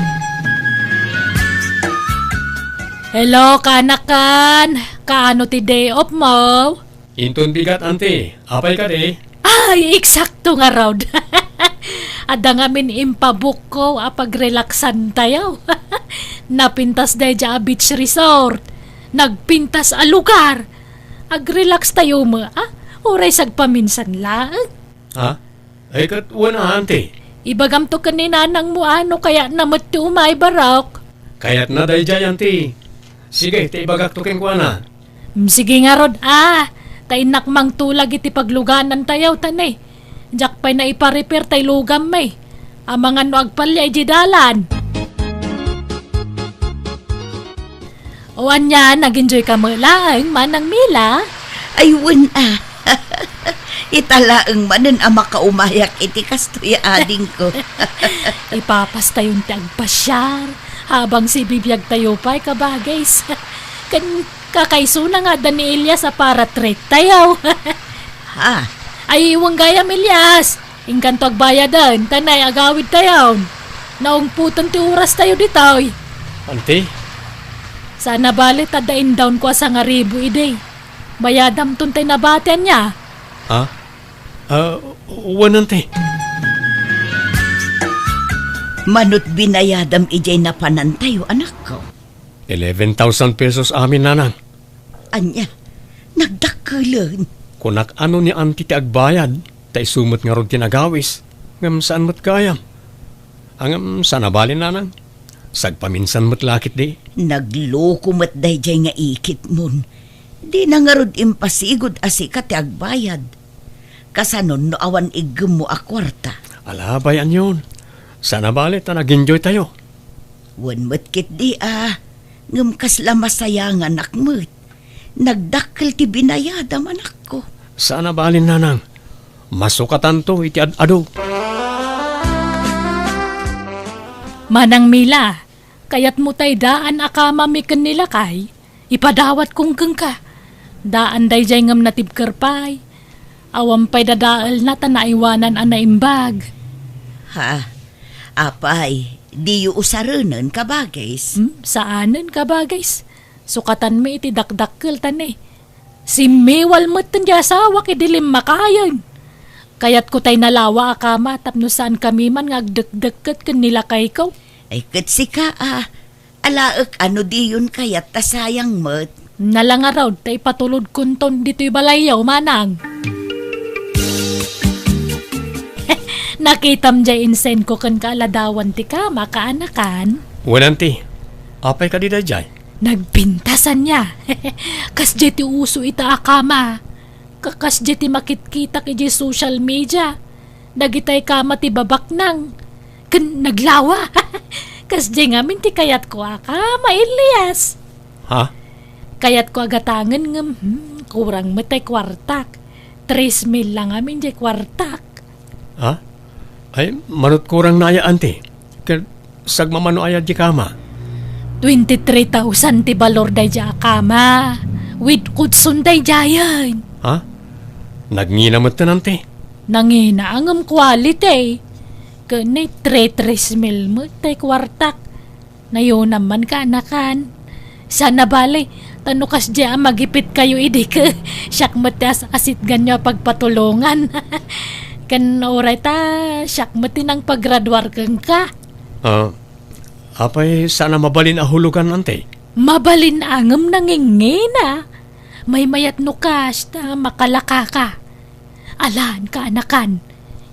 Hello, kanakan. Kaano ti day off mo? Intun bigat, auntie. Apay ka di. Ay, eksakto nga raw. Ada nga min impabuk ko apag-relaxan tayo. Napintas day dya a beach resort. Nagpintas a lugar. Ag-relax tayo mo, Oray sagpaminsan lang. Ha? Ay kat na, auntie. Ibagam to kanina nang mo kaya namat ti umay barok. Kaya't na day jay, auntie. Sige, ibagak to king na. Sige nga rod, tainak mang tulag iti pagluganan tayo tanay. Diyak pa'y na ipa-repair tay lugam may. Amangan no agpalya ay jidalan. O anya, nag-enjoy ka mo lang, manang Mila. Ay, wen Italaang manen ang makaumayak iti kastoy ading ko. Ipapas tayong tagpasyar. Habang si bibiyag tayo pa'y kabagays. Kakaiso na nga ni Elias sa para treat tayo. Ha? Ay, iwang gayam Elias. Ingkanto agbayadan, tanay agawid tayo. Naong putan ti oras tayo ditoy. Auntie? Sana balit adain down ko sa nga ribu ide. Bayadam tuntay nabatian niya. Ha? Uwan, auntie. Manot binayadam ijay na panantayo, anak ko. 11,000 pesos amin, nanang. Anya, nagdakalan. Kunak ano ni auntie ti agbayad, tay sumot nga ron tinagawis. Ngam saan mo't kayam? Angam sana balin, nanang. Sagpaminsan mo't lakit di. Nagloko mat dayjay nga ikit mon. Di na nga rod impasigod asika ti agbayad. Kasanon no awan igem mo a kwarta. Alabayan yun. Sana balit na nag-enjoy tayo. Wan mat kit di ngem kasla masayang anak mo't. Nagdakkel ti binayadam anak ko. Sana balin, nanang. Masukatan to iti ad-ado. Manang Mila, kayat mo tay daan akama mi nila kay. Ipadawat kong keng ka. Daan day jay ngam natibker pay. Awam pay dadaal na tanaiwanan anaimbag. Ha? Apay, di yu usarenan kabagays. Saanan ka ba guys? Sukatan mi iti dakdakkel tani. Si Mewal mo't tanda asawa kidilim makayan. Kayat ko tay nalawa akama tapno saan kami man ngagdekdeket kanila kay ko. Ay kat si ka alaek ano di yun kayat tasayang mat. Nalangaraw tay patulod kunton dito'y balayaw manang. Nakitam jay insen ko kan kaaladawan ti ka makaanakan. Auntie. Apay ka di da jay. Nagpintasan niya. Kas jay ti uso ita akama. Kakas jay ti makitkita ki social media. Dagitay kama ti babak nang. Naglawa. Kas jay ngamin ti kayat ko akama Elias. Ha? Kayat ko agatangan ngam. Kurang matay kwartak. 3,000 lang amin jay kwartak. Ha? Ay, manot kurang na aya, auntie. Sagmamano ayad di kama. 23,000 ti balor day ja akama. With kutsun day jayan. Ha? Nagnginamat na, auntie. Nangina ang quality. Kanay 3,000 mo tay kwartak. Nayo naman ka anakan. Sana bali, tanukas dya magipit kayo idi ka. Siyak matas asit ganyo pagpatulungan. Kan oray ta, siyak mati nang paggraduar kang ka. Apay sana mabalin ahulugan, auntie. Mabalin angam nangingina. May mayat no kas ta makalaka ka. Alan ka anakan.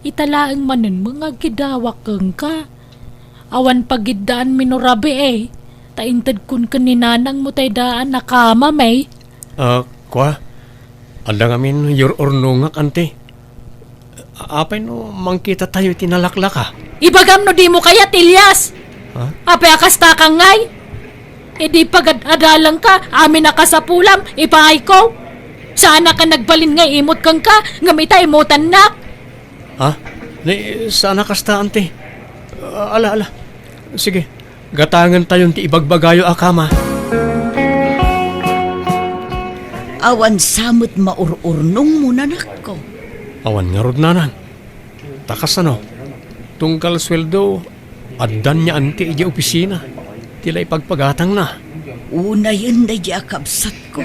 Italaang manin mga gidawak kang ka. Awan pagidaan minurabi eh. Taintad kun kaninanang mo tay daan nakama may. Kwa? Anda ngamin your ornungak, ante. Apay no, mangkita tayo tinalaklaka. Ibagam no di mo kaya tilyas. Ha? Apay akas takang ngay. E di pagad-adalang ka, amin na kasapulam, ipahay ko. Sana ka nagbalin nga imot kang ka, ngamita imutan na. Ha? Sana kasta, ante. Ala. Sige, gatangan tayong ti ibagbagayo akama. Awan samot maururnong muna nako. Awan nga rod nanang. Takas ano, tungkal sweldo, addan niya ante iji opisina. Tila ipagpagatang na. Una yun na di akabsat ko.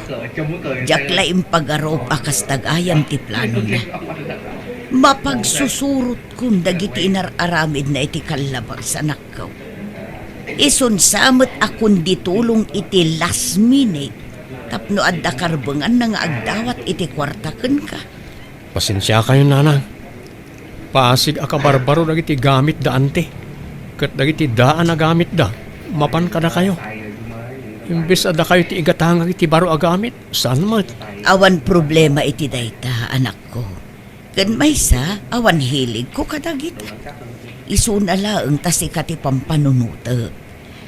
Jakla impagaro akas tagayan ti plano na. Mapagsusurot kung dagiti inararamid na iti kalabag sa nakaw. Ison samot akong ditulong iti last minute. Tapno adda karbangan na nga agdawat iti kwartaken ka. Pasensya kayo, nanang. Paasig akabarbaro dagiti gamit da ante. Kat dagiti daan na gamit da. Mapan kada kayo. Imbes ada kayo ti igatanga iti baro agamit. Saan mo? Awan problema iti dayta, anak ko. Kan maysa, awan hilig ko kadagita. Isunala ang tasika ti pampanunuta.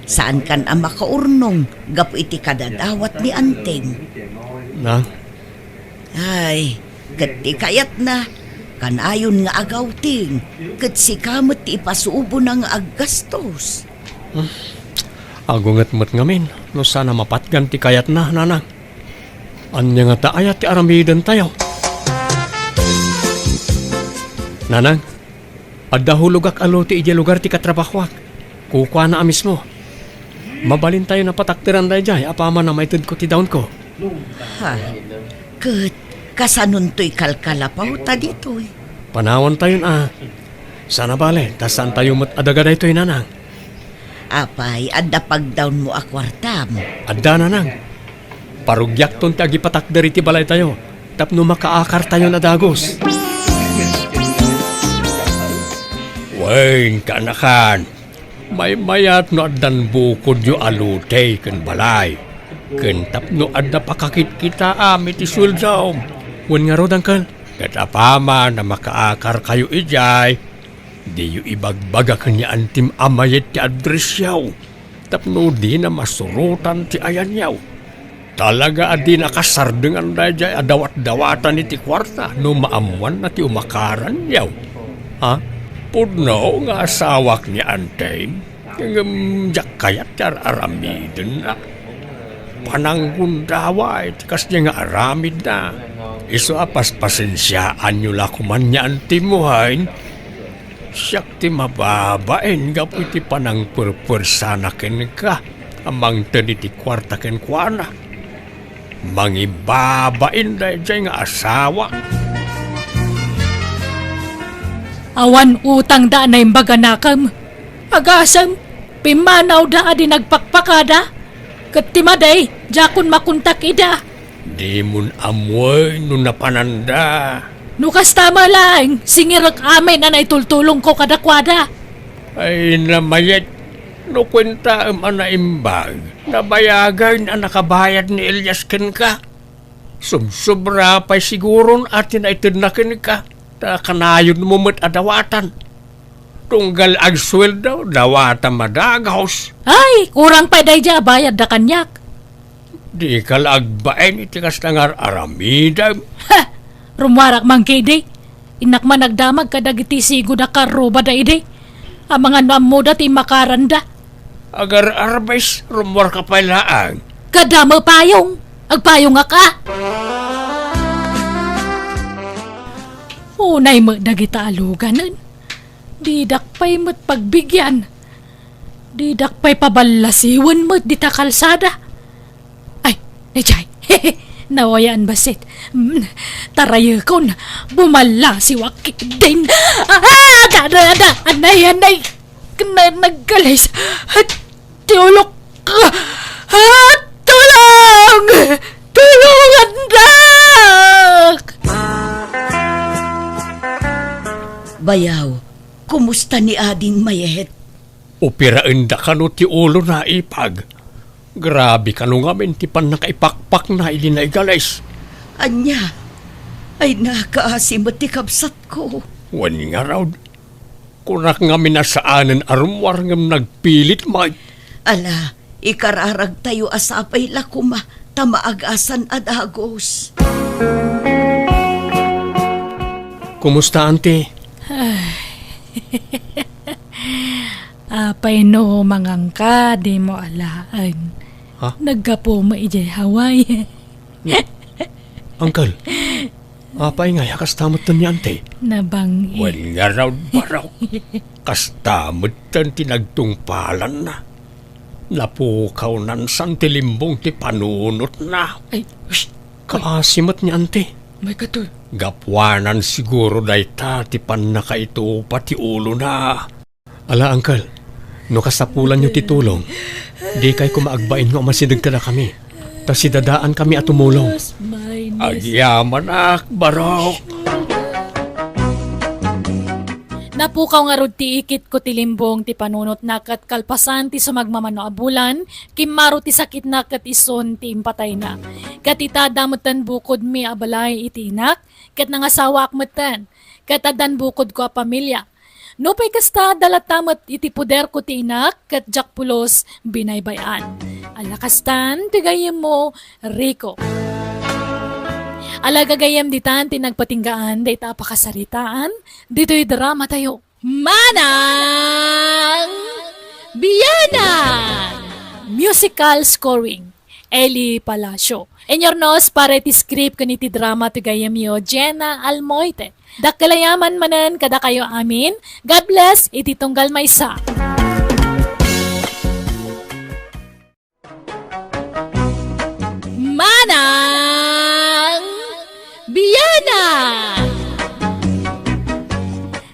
Saan kan ang makaurnong gapu iti kadadawat ni Anteng. Nang? Ay, kat ti kayat na. Kanayon nga agawting. Kat si kamot ti ipasubo na nga aggastos. Agungat mo't ngamin. No sana mapatgan ti kayat na, nanang. Anya nga taayat ti aramidan tayo. Nanang, adda hulugak alo ti ija lugar ti katrabahwak. Kukwa na amis mo. Mabalin tayo na pataktiran da jay. Apama na maitid ko ti daon ko. Ha, kat kasanon to'y kalkalapaw ta dito'y. Panawan tayo na. Sana bale, tasan tayo mo't adaga da ito'y nanang. Apay, adda pagdown mo akwartam. Adda nanang. Parugyak ton ti agipatakdari ti balay tayo. Tapno makaakar tayo na dagos. Wain kanakan. May mayat no addan bukod yu alutay ken balay. Ken tapno adda pakakit kita amit isuldaw. Wen nga rodang kan. Katapama na makaakar kayo ijay. Di yu ibagbaga kanya antim amayet ti adresyaw. Tapno di na masurutan ti ayanyaw. Talaga adi nakasardengan da jay adawat-dawatan iti kwarta no maamuan na ti umakaran yaw. Ha? Pudno nga asawak ni Anteng. Jak kayat ti aramiden na. Pananggundawa iti kas niya nga aramid na. Iso apas pasensyaan nyo lakuman niya antimuhain. Siyak ti mababain gapu iti panangpurpursanaken ka. Amang teniti kwarta ken kuana. Mangibabain da jay nga asawa. Awan utang da na imbaga nakam. Agasam, pimanaw da adi nagpakpakada. Katimaday, jakon makuntak ida. Di mun amoy no napananda. Nukas tama lang, singirak amin na naitultulong ko kadakwada. Ay namayat, no kwenta ana imbag. Nabayagan ang nakabayad ni Elias ken ka. Sumsobra pa'y siguron atin ay tidnakin ka. Kanayon mo mo't adawatan. Tunggal ag sweldo, dawatan madagaws. Ay, kurang pa day dya bayad da kanyak. Di ka lagbain itikas nangar aramida. Ha! Rumwarak mang kidi. Inak man nagdamag kadagiti sigo da karuba da ide. Ang mga namuda ti makaranda. Agar arbais, rumwar ka pa laang. Kadamo payong. Agpayong nga ka. Unay mo dagita aluganan. Didak pa'y mo't pagbigyan. Didak pa'y pabalasiwan mo't dita kalsada. Ay, Nechay, nawayaan basit. Tarayo ko na, bumala si Wakit din. Dada, anay, nagkalis. Tulok ka. Tulong! Tulungan dak! Baya Kamusta ni Ading Mayet? Upirain da kano ti ulo na ipag. Grabe kano nga men ti pan nakaipakpak na ili na igalis. Anya, ay nakaasimot ti kabsat ko. Wan nga raw. Kunak nga minasaanan arumwar ngam nagpilit mag. Ala, ikararag tayo asapay lakuma, tamaagasan adagos. Kumusta, ante? Apay no mangangka, di mo alaan. Ha? Naggapo mo ijay Hawaii. Uncle, apay nga yakas tamot ni ante. Nabangi. Wan nga raw baraw. Kastamot tan tinagtungpalan na. Napukaw nan san tilimbong ti panunot na. Ay, Kaasimot ni ante. may katoy. Gapwanan siguro day ta ti pan nakaito pati ulo na. Ala, uncle, no kasapulan nyo titulong, di kay kumaagbain nga masidag ka na kami. Tas sidadaan kami at tumulong. Agyaman ak, barok. Napukaw nga rod ti ikit ko ti limbong ti panunot na kat kalpasan ti sumagmamano abulan, kimaro ti sakit na kat ison ti impatay na. Kat itadamutan bukod mi abalay iti inak, kat nangasawa akmatan, kat adan bukod ko a pamilya. No pa'y kasta dalatamat iti puder ko ti inak, kat jakpulos binaybayan. Alakastan, tigayem mo, Rico. Alagagayam ditan tinagpatinggaan day tapakasaritaan, dito'y drama tayo. Manang Biyanan! Musical scoring, Eli Palacio. Enyornos pare ti script kaniti drama tigayam yo, Jenna Almoite. Dakalayaman manan kada kayo amin. God bless, iti tunggal maysa. Manang Biyanan!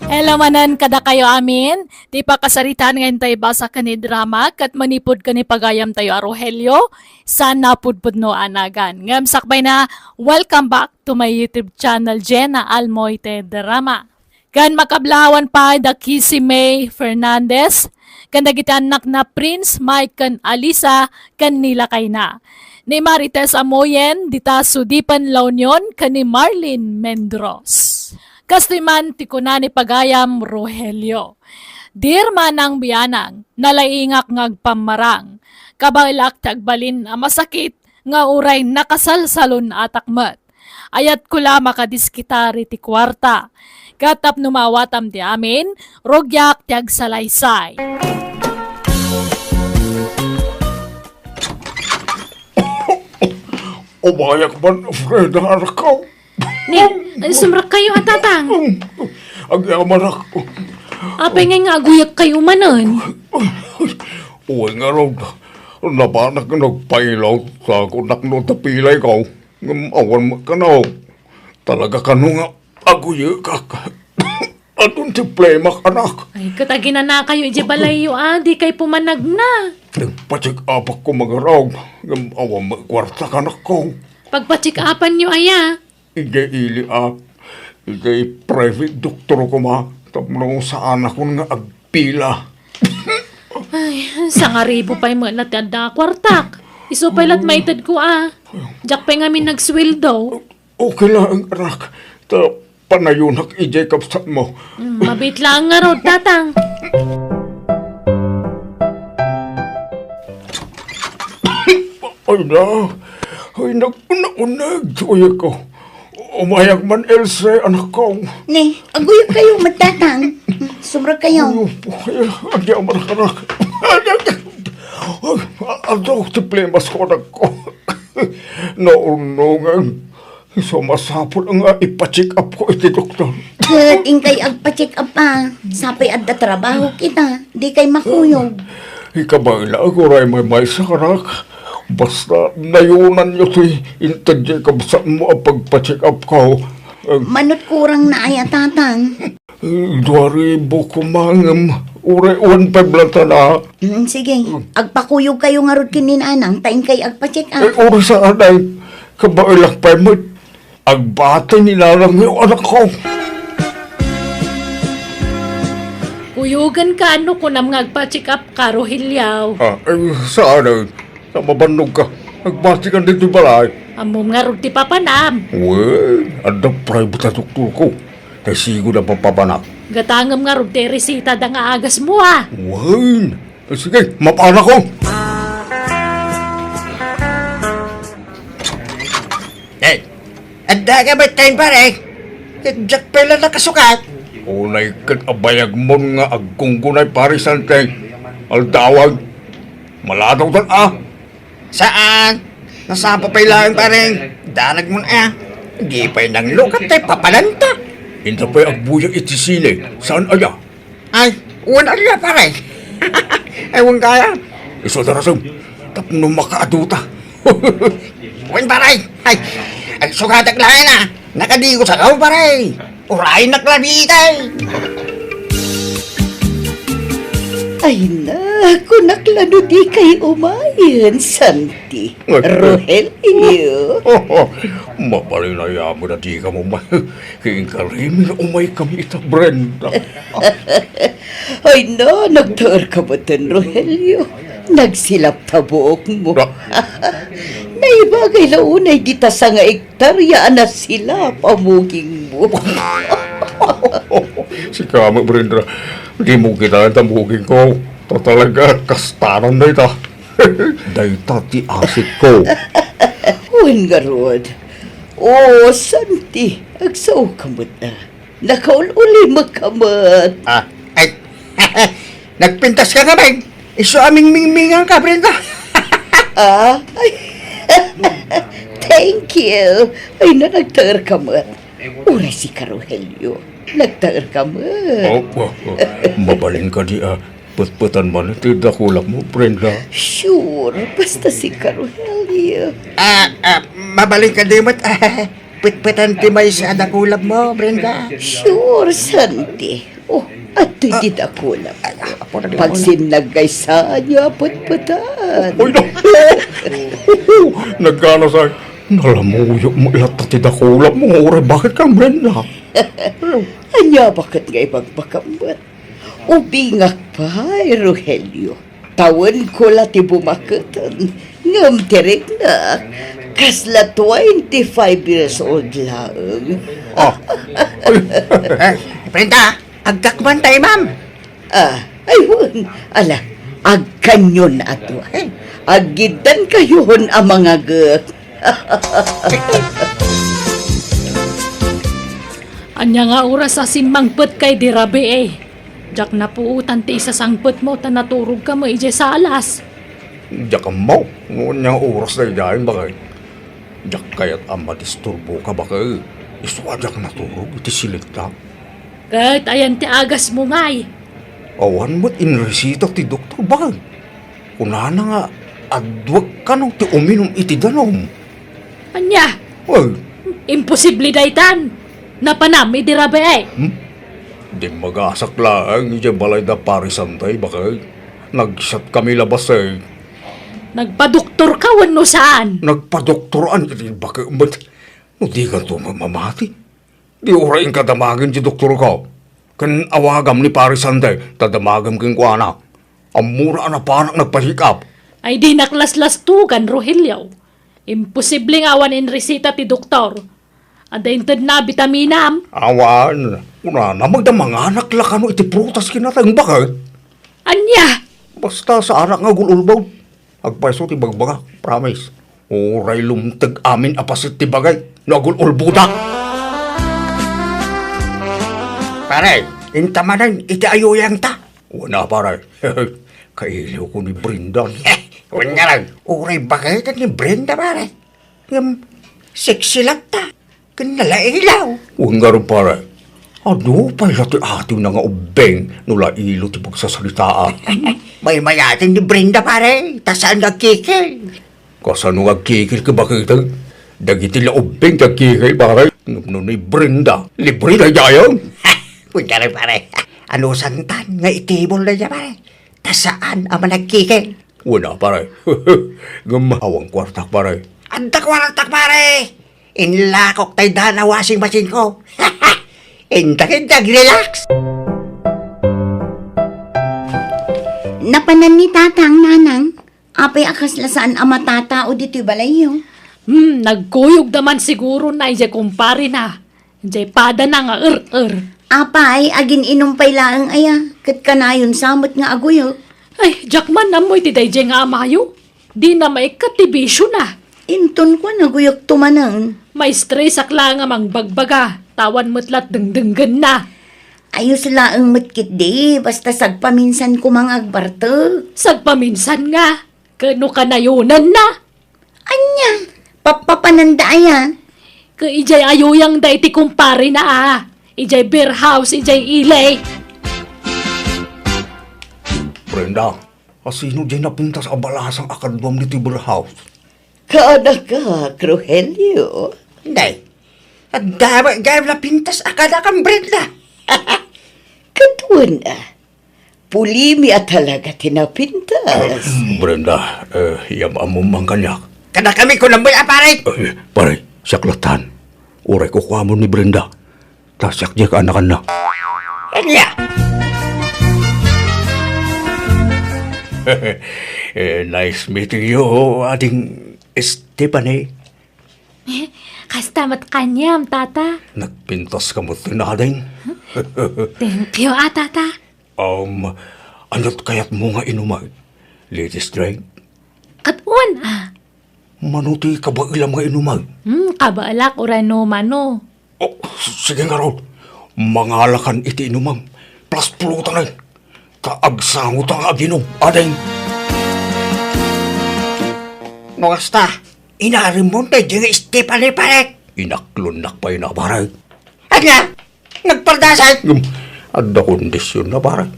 Hello manan kada kayo amin. Di pa kasaritan ngayon tayo basa ka ni drama kat manipod ka ni pagayam tayo a Rogelio. Sana pudpud no anagan. Ngam sakbay na, welcome back to my YouTube channel, Jenna Almoite Drama. Kan makablawan pa da Kissy May Fernandez. Kan dagiti anak na Prince Mike kan Alisa kan nilakay na. Ni Marites Amoyen, dita Sudipan La Union, kan ni Marlene Mendros. Kastiman ti kunani pagayam Rogelio. Dir manang biyanang, nalaingak ngagpamarang. Kabailak tagbalin a masakit, nga uray nakasalsalon atakmat. Ayat kula makadiskitari ti kwarta. Katap numawatam ti amin, rogyak ti agsalaysay. Umayak man, Fred, anak ko. Ni, sumrak kayo atatang. Agyaman ako. Apay nga aguyag kayo manon. Uy nga raw, nabanak na nagpailaw sa kunak no tapilay ko. Awan mo ka na. Talaga ka nung aguyag ka. Atun si Playmak, anak. Ay, katagina na kayo, ije balayo di kay pumanag na. Nagpatsik apak ko mga raw. Awan mo kwarta ka anak ko. Pagpatsikapan nyo aya. Ije ili ije private doktor ko ma. Tapos sa anak ko nga agpila. Ay, sa nga ribo pa'y mga latanda kwartak. Iso pa'y lat maited ko Diyak pa'y ngamin nagswildo. Okay lang, anak. Panayunak ije kapsat mo. Mabit lang nga raw, tatang. Ay nag-unag. Uy ko. Umayag man, Else, anak ko. Ne, aguyog kayo, magtatang. Sumra kayo. Agyaw man, anak. Adaw, tiplemas ko, anak ko. Naunungan. Sumasapol nga ipacheck up ko iti doktor. Kat ingkay agpa-check up pa. Sapay adda trabaho kita. Di kay makuyog. Ikabayla ako ray may sa kanak. Basta nayunan nyo si intadya kabsat mo ang pagpa-check up ko. Manot kurang na aya tatang. 2,000 ko mangam. Ure 1,500 lang tala. Sige, agpakuyog kayo nga rod kininanang. Taing kay agpa-check up. Ure sa anay. Kabayla pa mo. Agbate nilalang yung anak ko. Kuyugan ka ano ko nam ngagpa-check up ka, Rogelio. Saan eh? Sa mabanog ka. Nagbasikan dito yung balay. Amom nga rod ti papanam. Well, ada private na doktor ko. Kaya sigo na papapanak. Gatangam nga rod ti resita da nga agas mo ah. Well, sige, mapana ko. Anda ka ba't kayo pare? Jack pala nakasukat. Unay kat abayag mo nga agkunggunay parisante. Aldawag. Maladaw tan Saan? Nasapa pa ilang pareng. Dalag mo na. Gipay ng lukat tayo papalanta. Hindi pa'y agbuyang itisine. Saan aya? Ay, wala na pare. Ewan kaya. Iso darasong. Tapno makaaduta. Wen pare. Ay, ang sukatak lahat na. Nakadigo sa kau pare. Urayin na klabitay. Ay naku, naklano di kay umayan, Santi. Rogelio. Mapalinaya mo na di ka mo ma. Kaya karimi na umay kami ita, Brenda. Ay na, nagtaar ka ba tan, Rogelio? Nagsilap tabuok mo. Naibagay na unay dita sa nga ektarya na sila pamuging mo. Si kama, Brenda. Di mo kita ang tamugin ko. Talaga, kastanan na ita. Dayta ti asit ko. Huwag nga rod. Oh, Santi, agsaw kamot na. Nakaululi magkamot. Ay, nagpintas ka na ba? Iso aming mingmingan ka, Brenda. Ay, thank you. Ay na, nagtaar kamot. Uray si Rogelio. Nagtaar kamot. Mabalin ka di Put-putan man iti dakulak mo, Brenda. Sure, basta si Rogelio. Mabalik ka di mo't. Pit-pitan ti may sa dakulab mo, Brenda. Sure, Santi. Oh, at di dakulap. Pag sinagay sa niya, put-putan. Uy, no! Nagkana sa nalamuyo mo ilat ti dakulak mo. Ure, bakit ka, Brenda? Anya, bakit nga ipagpakambat? Ubingak pa, Rogelio. Tawan ko lati bumakatan. Ngam tirik na. Kasla 25 years old lang. Brenda, agkakban tayo, ma'am. Ayun. Ala, agkanyon ato. Agidan kayon ang mga gak. Anya nga oras sa simangpet kay dirabe eh. Jak na puutan ti isa sangpet mo ta naturog ka mo ije sa alas. Diyak mo. Noon niyang oras na idahin bakit? Diyak kaya't ang madisturbo ka bakit? Iswa diyak naturog iti silikta. Kahit ayan ti agas mo ngay. Awan mo't inresita ti doktor bakit? Kunana nga adwag ka nung ti uminom iti danom. Anya, Ay, imposible daytan. Napanami dirabe eh. di mag-asak lang iti balay na parisantay bakit? Nagsyat kami labas eh. Nagpadoktor ka wano saan? Nagpadoktoran iti bakit? Ba't no di ka to mamamati? Di orain ka damagin ti doktor ko. Kan awagam ni parisantay, tadamagam king kuana. Ang mura na panak nagpahikap. Ay di naklaslas tugan, Rogelio. Imposible nga awan in resita ti doktor. Adaintad na bitaminam. Awan, una na magdamanganak lakano iti prutas kinatang bakit? Anya, Basta sa anak nga gululbaw. Agpaiso ti bagbaga, promise. Oray lumtag amin apasit ti bagay. Nagululbuda. Pare, intamanan, iti ayuyang ta. Wala pare. Kailiw ko ni Brenda. Huwag nga lang, uray bakit ni Brenda, pare? Sexy lang ta. Kanalailaw. Huwag nga rin pare. Ano pa ila ti ating na nga ubeng nula ilo ti pagsasalitaan. May mayating ni Brenda, pare. Tasaan nagkikil. Kasano agkikil ka bakit? Dagiti la ubeng agkikil pare. Ngumno ni Brenda. Libre na yayon. Huwag nga lang, pare. Ano santan nga itibol na niya, pare? Tasaan ang nagkikil. Wala pare. Gamawang kwartak pare. Antak warantak, pare. Inlakok tayo na washing machine ko. Intak, relax. Napanan ni tatang nanang. Apay akas lasaan ama tata o dito'y balayo. Nagkuyog naman siguro na ijay kumpare na. Ijay pada na nga Apay, agin inumpay laang aya. Kat kanayon samot nga aguyo. Ay, Jackman amoy ti dayjay nga amayo. Di na may katibisyo na. Inton ko naguyok tumanang. May stress akla nga mangbagbaga. Tawan mo't dengdenggan na. Ayos laang matkit di. Basta sagpaminsan ko mga agbarto. Sagpaminsan nga. Kano kanayunan na. Anya, papapananda aya. Ka ijay ayuyang da iti kumpare na Ijay beer house, ijay ilay. Brenda, asino dyan napinta sa abalasang akadwam ni Tibur House? Kaada ka, Rogelio. Day, at gaya na pintas akada kang Brenda. Katuan pulimi at talaga tinapintas. Brenda, yamam mo mang kanyak. Kada kami ko nang pare. Pare, siyaklatan. Uray ko kuha mo ni Brenda. Tasyak diya ka anakan na. Kanya. Nice meeting you, ading Stephanie. Kastamat kanyam, tata. Nagpintas ka mo tinading. Thank you, tata. Anot kayat mo nga inumag? Ladies drink? Katuan, Manuti ka ba ilang nga inumag? Kabaalak urano mano. Oh, sige nga raw. Mangalakan iti inumang. Plus pulutan ay. Kaagsangot ang aginom. Adeng. Basta, inarim mo tayo dyan Stephanie pare. Inaklunak pa yun na baray. Kanya, nagpardasay. Ada kondisyon na baray.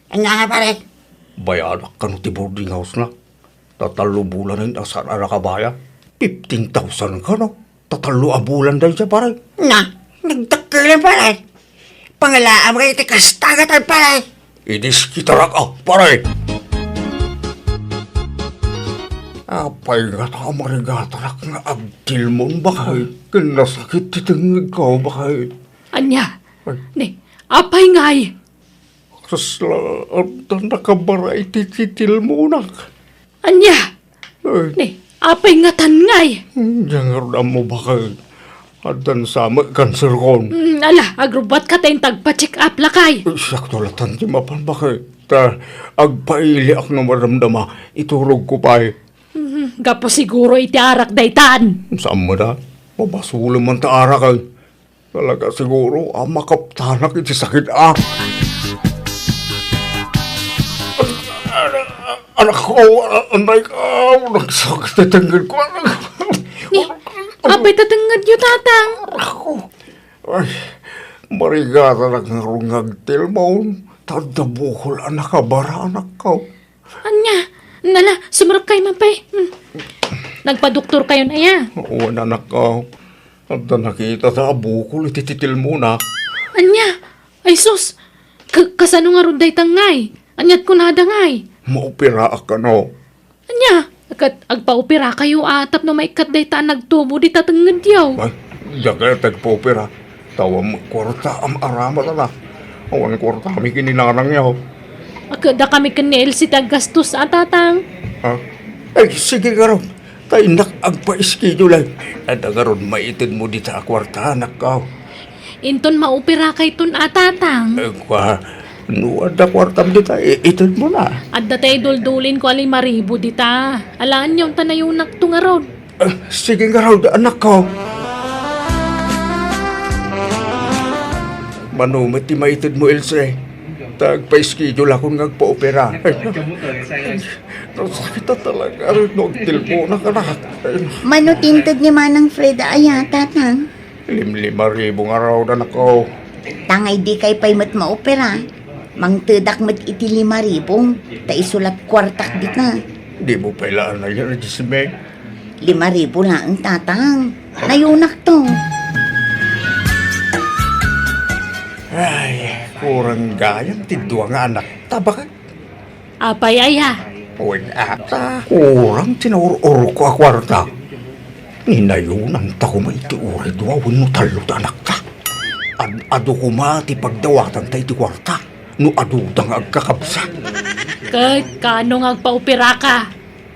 Kanya nga pare. Bayanak ka no ti boarding house na. Tatalo bulan na asan ara ka baya. 15,000 ka no. Tatalo a bulan dahil siya baray. Na, nagtakilan pare. Pangalaan mo kayo iti kastagatan pare. Inis kitarak paray. Apay nga ta marigatarak nga agtil mo bakay. Kinasakit titangig ka bakay. Anya, ni, apay ngay. Kasla, ang nakabaray tititil mo nak. Anya, Ay, ni, apay nga tangay. jangar mo bakay. Adan sama cancer kon. Ala, agrubat ka tayong tagpa-check up lakay. Sakto latan ti mapan bakay. Ta, agpaili ak na maramdama. Iturog ko pa eh. Gapo siguro iti arak daytan. Saan mo na? Mabasulo man taara kay. Talaga siguro, makaptanak iti sakit Anak ko, anay ka, nagsakit na tanggol ko. Ni, apay tatangad yu tatang. Ako, ay, marigata na nga rungagtil mo. Tadabuhol, anak ka, bara anak ko. Anya, nala, sumarap kayo mapay. Nagpa-doktor kayo na ya. Oo, anak ko. At nakita sa abukol, itititil mo na. Anya, ay sus, kasano nga ron day tangay. Anyat ko nada ngay. Maupira ka no. Anya, agpa-opera kayo atap na maikat day ta nagtubo di tatangad yaw. Ay, jaga tagpupira. Tawa mo kwarta am arama na na. Awan kwarta kami kininarang yaw. Agada kami kanil si tagastos tatang. Ha? Ay, sige ka ron. Tayo agpa-schedule lang. At agaron maitid mo di sa kwarta, anak ka. Inton maopera kay ton tatang. Ay, nuwad na kwartam di tayo, itid mo na. At datay duldulin ko 5,000 dita. Alaan yung tanayunak to nga ron. Sige nga ron, anak ko. Manumit ti maitid mo, Ilse. Tagpa-schedule akong nagpa-opera. Nasakit na talaga rin nagtil mo na kanak. Manutintod ni Manang Freda aya, tatang. 5,000 nga raw na nako. Tangay di kay paymat maopera. Mang tedak mat iti 5,000. Ta isulat kwartak dit na. Di mo pailaan na yan, Jisime. 5,000 na ang tatang. Nayunak to. Ay, kurang gayang tidwa nga anak. Tabak. Apay aya. Uy, ata. Kurang tinawur-uro ko akwarta. Ninayunan ta ko may tiuray duwawin mo talo ta anak ta. Ado ko mati pagdawatan ta iti kwarta. No adudang agkakabsa. Kahit kano nga paupira ka.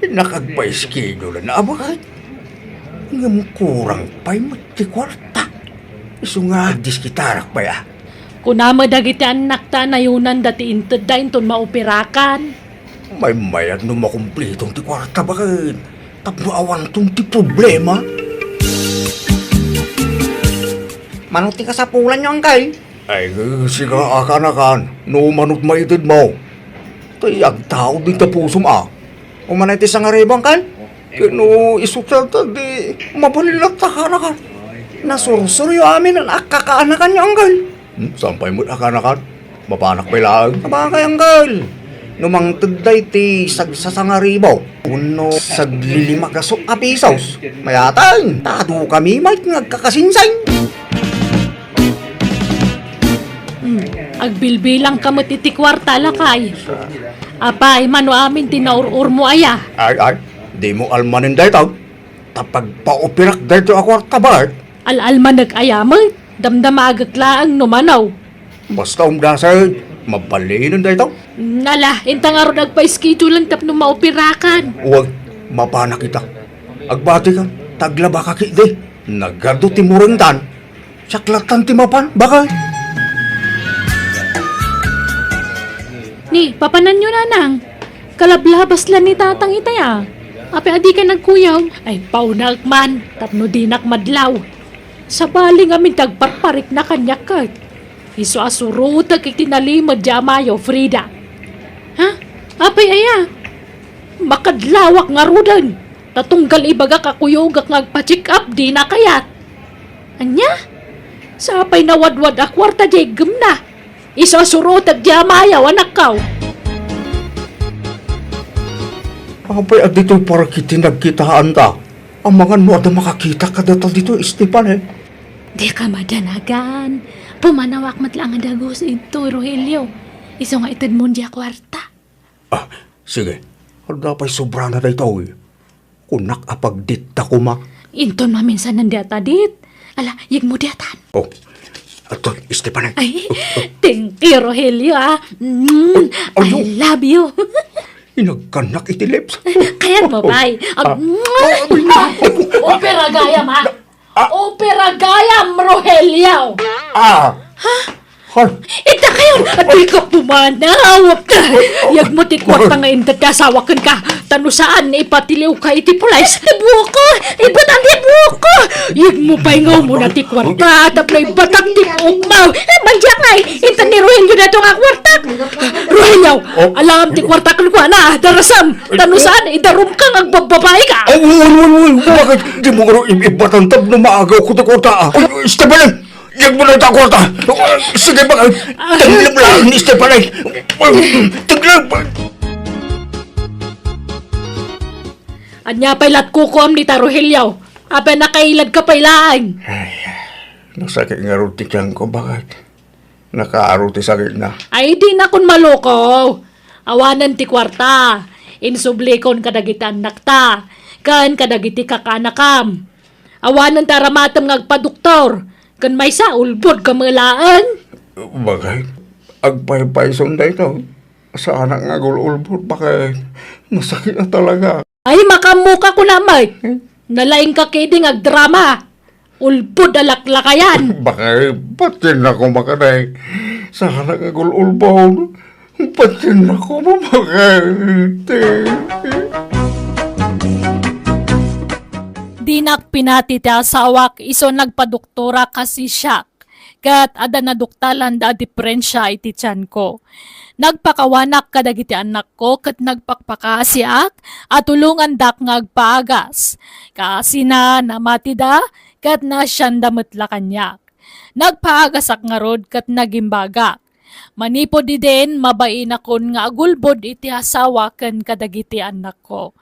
Nakagpa-schedule na abakit. Ngam kurang pa'y mati kwarta. Iso nga diskitarak pa ya. Kunama dagiti anak ta na yunan dati inted da inton maupirakan. May mayad no makumplitong ti kwarta bakit. Tapno awan tong ti problema. Manuti ka sa pulan nyo, Uncle. Ay, siga akan-akan. No manot maitid mo. Tayag tao din ta pusum Umanay ti sa nga ribo, Uncle. Kano isutata di mabalilat ta akan-akan. Nasursuryo amin ang akakaanakan nyo, Uncle. Sampay mo akan-akan. Mapanak pa ilang. Kabakay, Uncle. Numang tuday ti sagsasangaribo. Uno saglilima kaso apisos. Mayatan, tado kami may ngagkakasinsay. Agbilbilang kamot iti kwarta lakay. Apay, mano amin tinaur-ur mo aya. Ay, di mo almanin dito. Tapag paupirak dito ako at tabat. Al-alman nag-aya mo, damdamagak laang numanaw. Basta umdasay, mabalinan dito. Nala, intang araw nagpa-schedule lang tapno maupirakan. Huwag, mapana kita. Agbati ka, taglaba ka kiti. Nagado ti murintan. Saklatan ti mapan, bakal. Ni, papanan nyo nanang. Kalablabas lang ni tatang itaya. Ape adi ka nagkuyaw. Ay, paunak man, tapno dinak madlaw. Sa baling amin tagparparik na kanya kat. Iso asuruta kay tinalimad di amayo, Frida. Ha? Apay aya. Makadlawak nga rudan. Tatunggal ibaga kakuyogak ngagpa-check up di na kayat. Anya? Sa apay nawadwad a kwarta di na. Iso asuruta di amayaw anak kaw. Apay at dito'y para kiti nagkitaan ta. Ang mga no ada makakita ka dito dito, Esteban eh. Di ka madanagan. Pumanawak matlang ang dagos ito, Rogelio. Iso nga itad mo diya kwarta. Ah, sige. Handa pa'y sobra na dito eh. Kunak apagdita ko ma. Inton maminsan nandiata dit. Ala, yig mo diatan. Oh, ato, Esteban eh. Ay, thank you, Rogelio, ah. I love you. Inagkanak iti lips. Kaya mo, bay. Opera gayam, ha? Opera gayam, Rogelio. Hal, Ita kayo, at di ka pumanaw ka. Yag mo ti kwarta nga intat kasawakan ka. Tano saan ipatiliw ka iti pulays. Ibuko, ibatan di buko. Yag mo paingaw mo na ti kwarta. Tapno ibatang ti umaw. Mandiyak na, intan ni Rogelio na ito nga kwarta. Rogelio, alam ti kwarta kan ko na. Darasam, tano saan idarum ka nga bababae ka. ay, bakit di mo nga ibatan tab na maagaw ko ta kwarta ah. Esteban eh, yan mo na ta kwarta. Sige ba, taglam lang ni Esteban eh. Taglam. Anya pa'y latkukom ni Rogelio. Ape nakailad ka pa'y Nasakit nga ruti kyan ko, bakit? Nakaaruti sakit na. Ay, di na kun maloko. Awanan ti kwarta. Insublikon kadagiti anak ta. Kan kadagiti kakanakam. Awanan ta ramatam ngagpaduktor. Kan may sa ulbod kamalaan. Bakit? Agpay-pay sunday to. Sa anak nga gululbot, bakit? Masakit na talaga. Ay, makamuka ko na, Mike. Nalaing ka kiding agdrama. Ulbod alaklakayan. Bakit? Patin ako makaday. Sa anak nga gululbot. Patin ako bakit? Dinak pinati ti asawak iso nagpadoktora kasi siyak. Kat ada na duktalan da diferensya iti tiyan ko. Nagpakawanak kadagiti anak ko kat nagpakpakasiak at tulungan dak ngagpaagas. Kasi na namati da kat na siyang damatla kanyak. Nagpaagasak nga rod kat nagimbagak. Manipod di din mabain akon nga agulbod iti asawa ken kadagiti anak ko.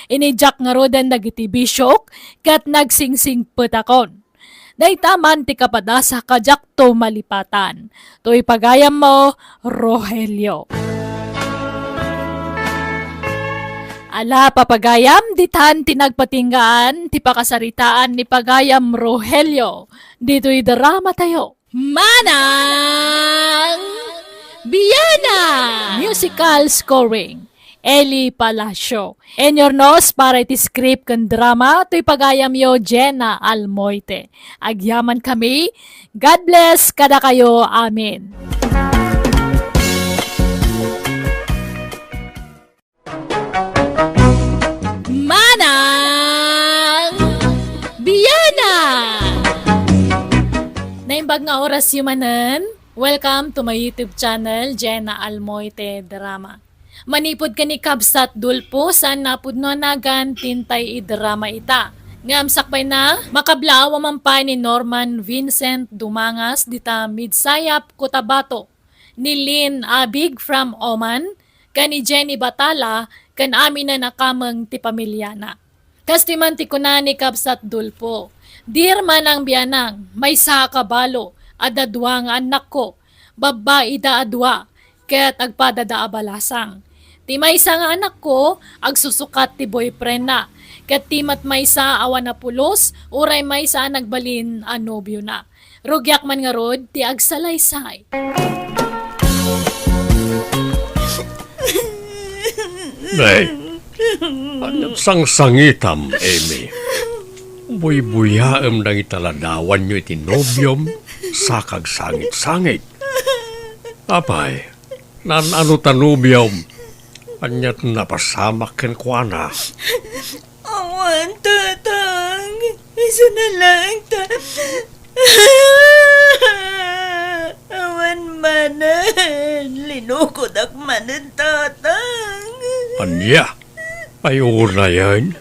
Inijak nga rodan dagiti bisyok kat nagsingsing petakon. Daitaman ti kapadasa kajak to malipatan. To'y pagayam mo, Rogelio. Ala papagayam, ditan tinagpatinggaan, ti pakasaritaan ni pagayam Rogelio. Dito'y drama tayo. Manang Biana! Musical scoring. Eli Palacio. En your nose para iti script kan drama to'y pagayam yo Jenna Almoite. Agyaman kami. God bless kada kayo. Amen. Manang Biana! Naimbag nga oras yumanan. Welcome to my YouTube channel, Jenna Almoite Drama. Manipod ka ni Kabsat Dulpo san napudnonagan tintay idrama ita. Ngam sakbay na makablaw amampay ni Norman Vincent Dumangas dita Midsayap, Cotabato. Ni Lynn Abig from Oman, kan ni Jenny Batala, kan amin na nakamang ti pamilyana. Kastiman ti kuna ni Kabsat Dulpo. Dear manang biyanang, may sa kabalo, adadwa nga anak ko, babae da adwa, kaya't agpadada abalasang. Ti maysa nga anak ko, agsusukat ti boyfriend na. Ket ti mat maysa awan na pulos, uray maysa nagbalin a nobyo na. Rugyak man nga rod, ti agsalaysay. Nay, anong sang-sangitam, Amy? Buy-buyaam nang italadawan nyo iti nobyom sa kagsangit-sangit. Apay, nan ano tanubyom? Anyat napasamak ken kuana. Awan, tatang. Isa na lang, Awan manan. Linukod ak manan, tatang. Anya, ay una yan.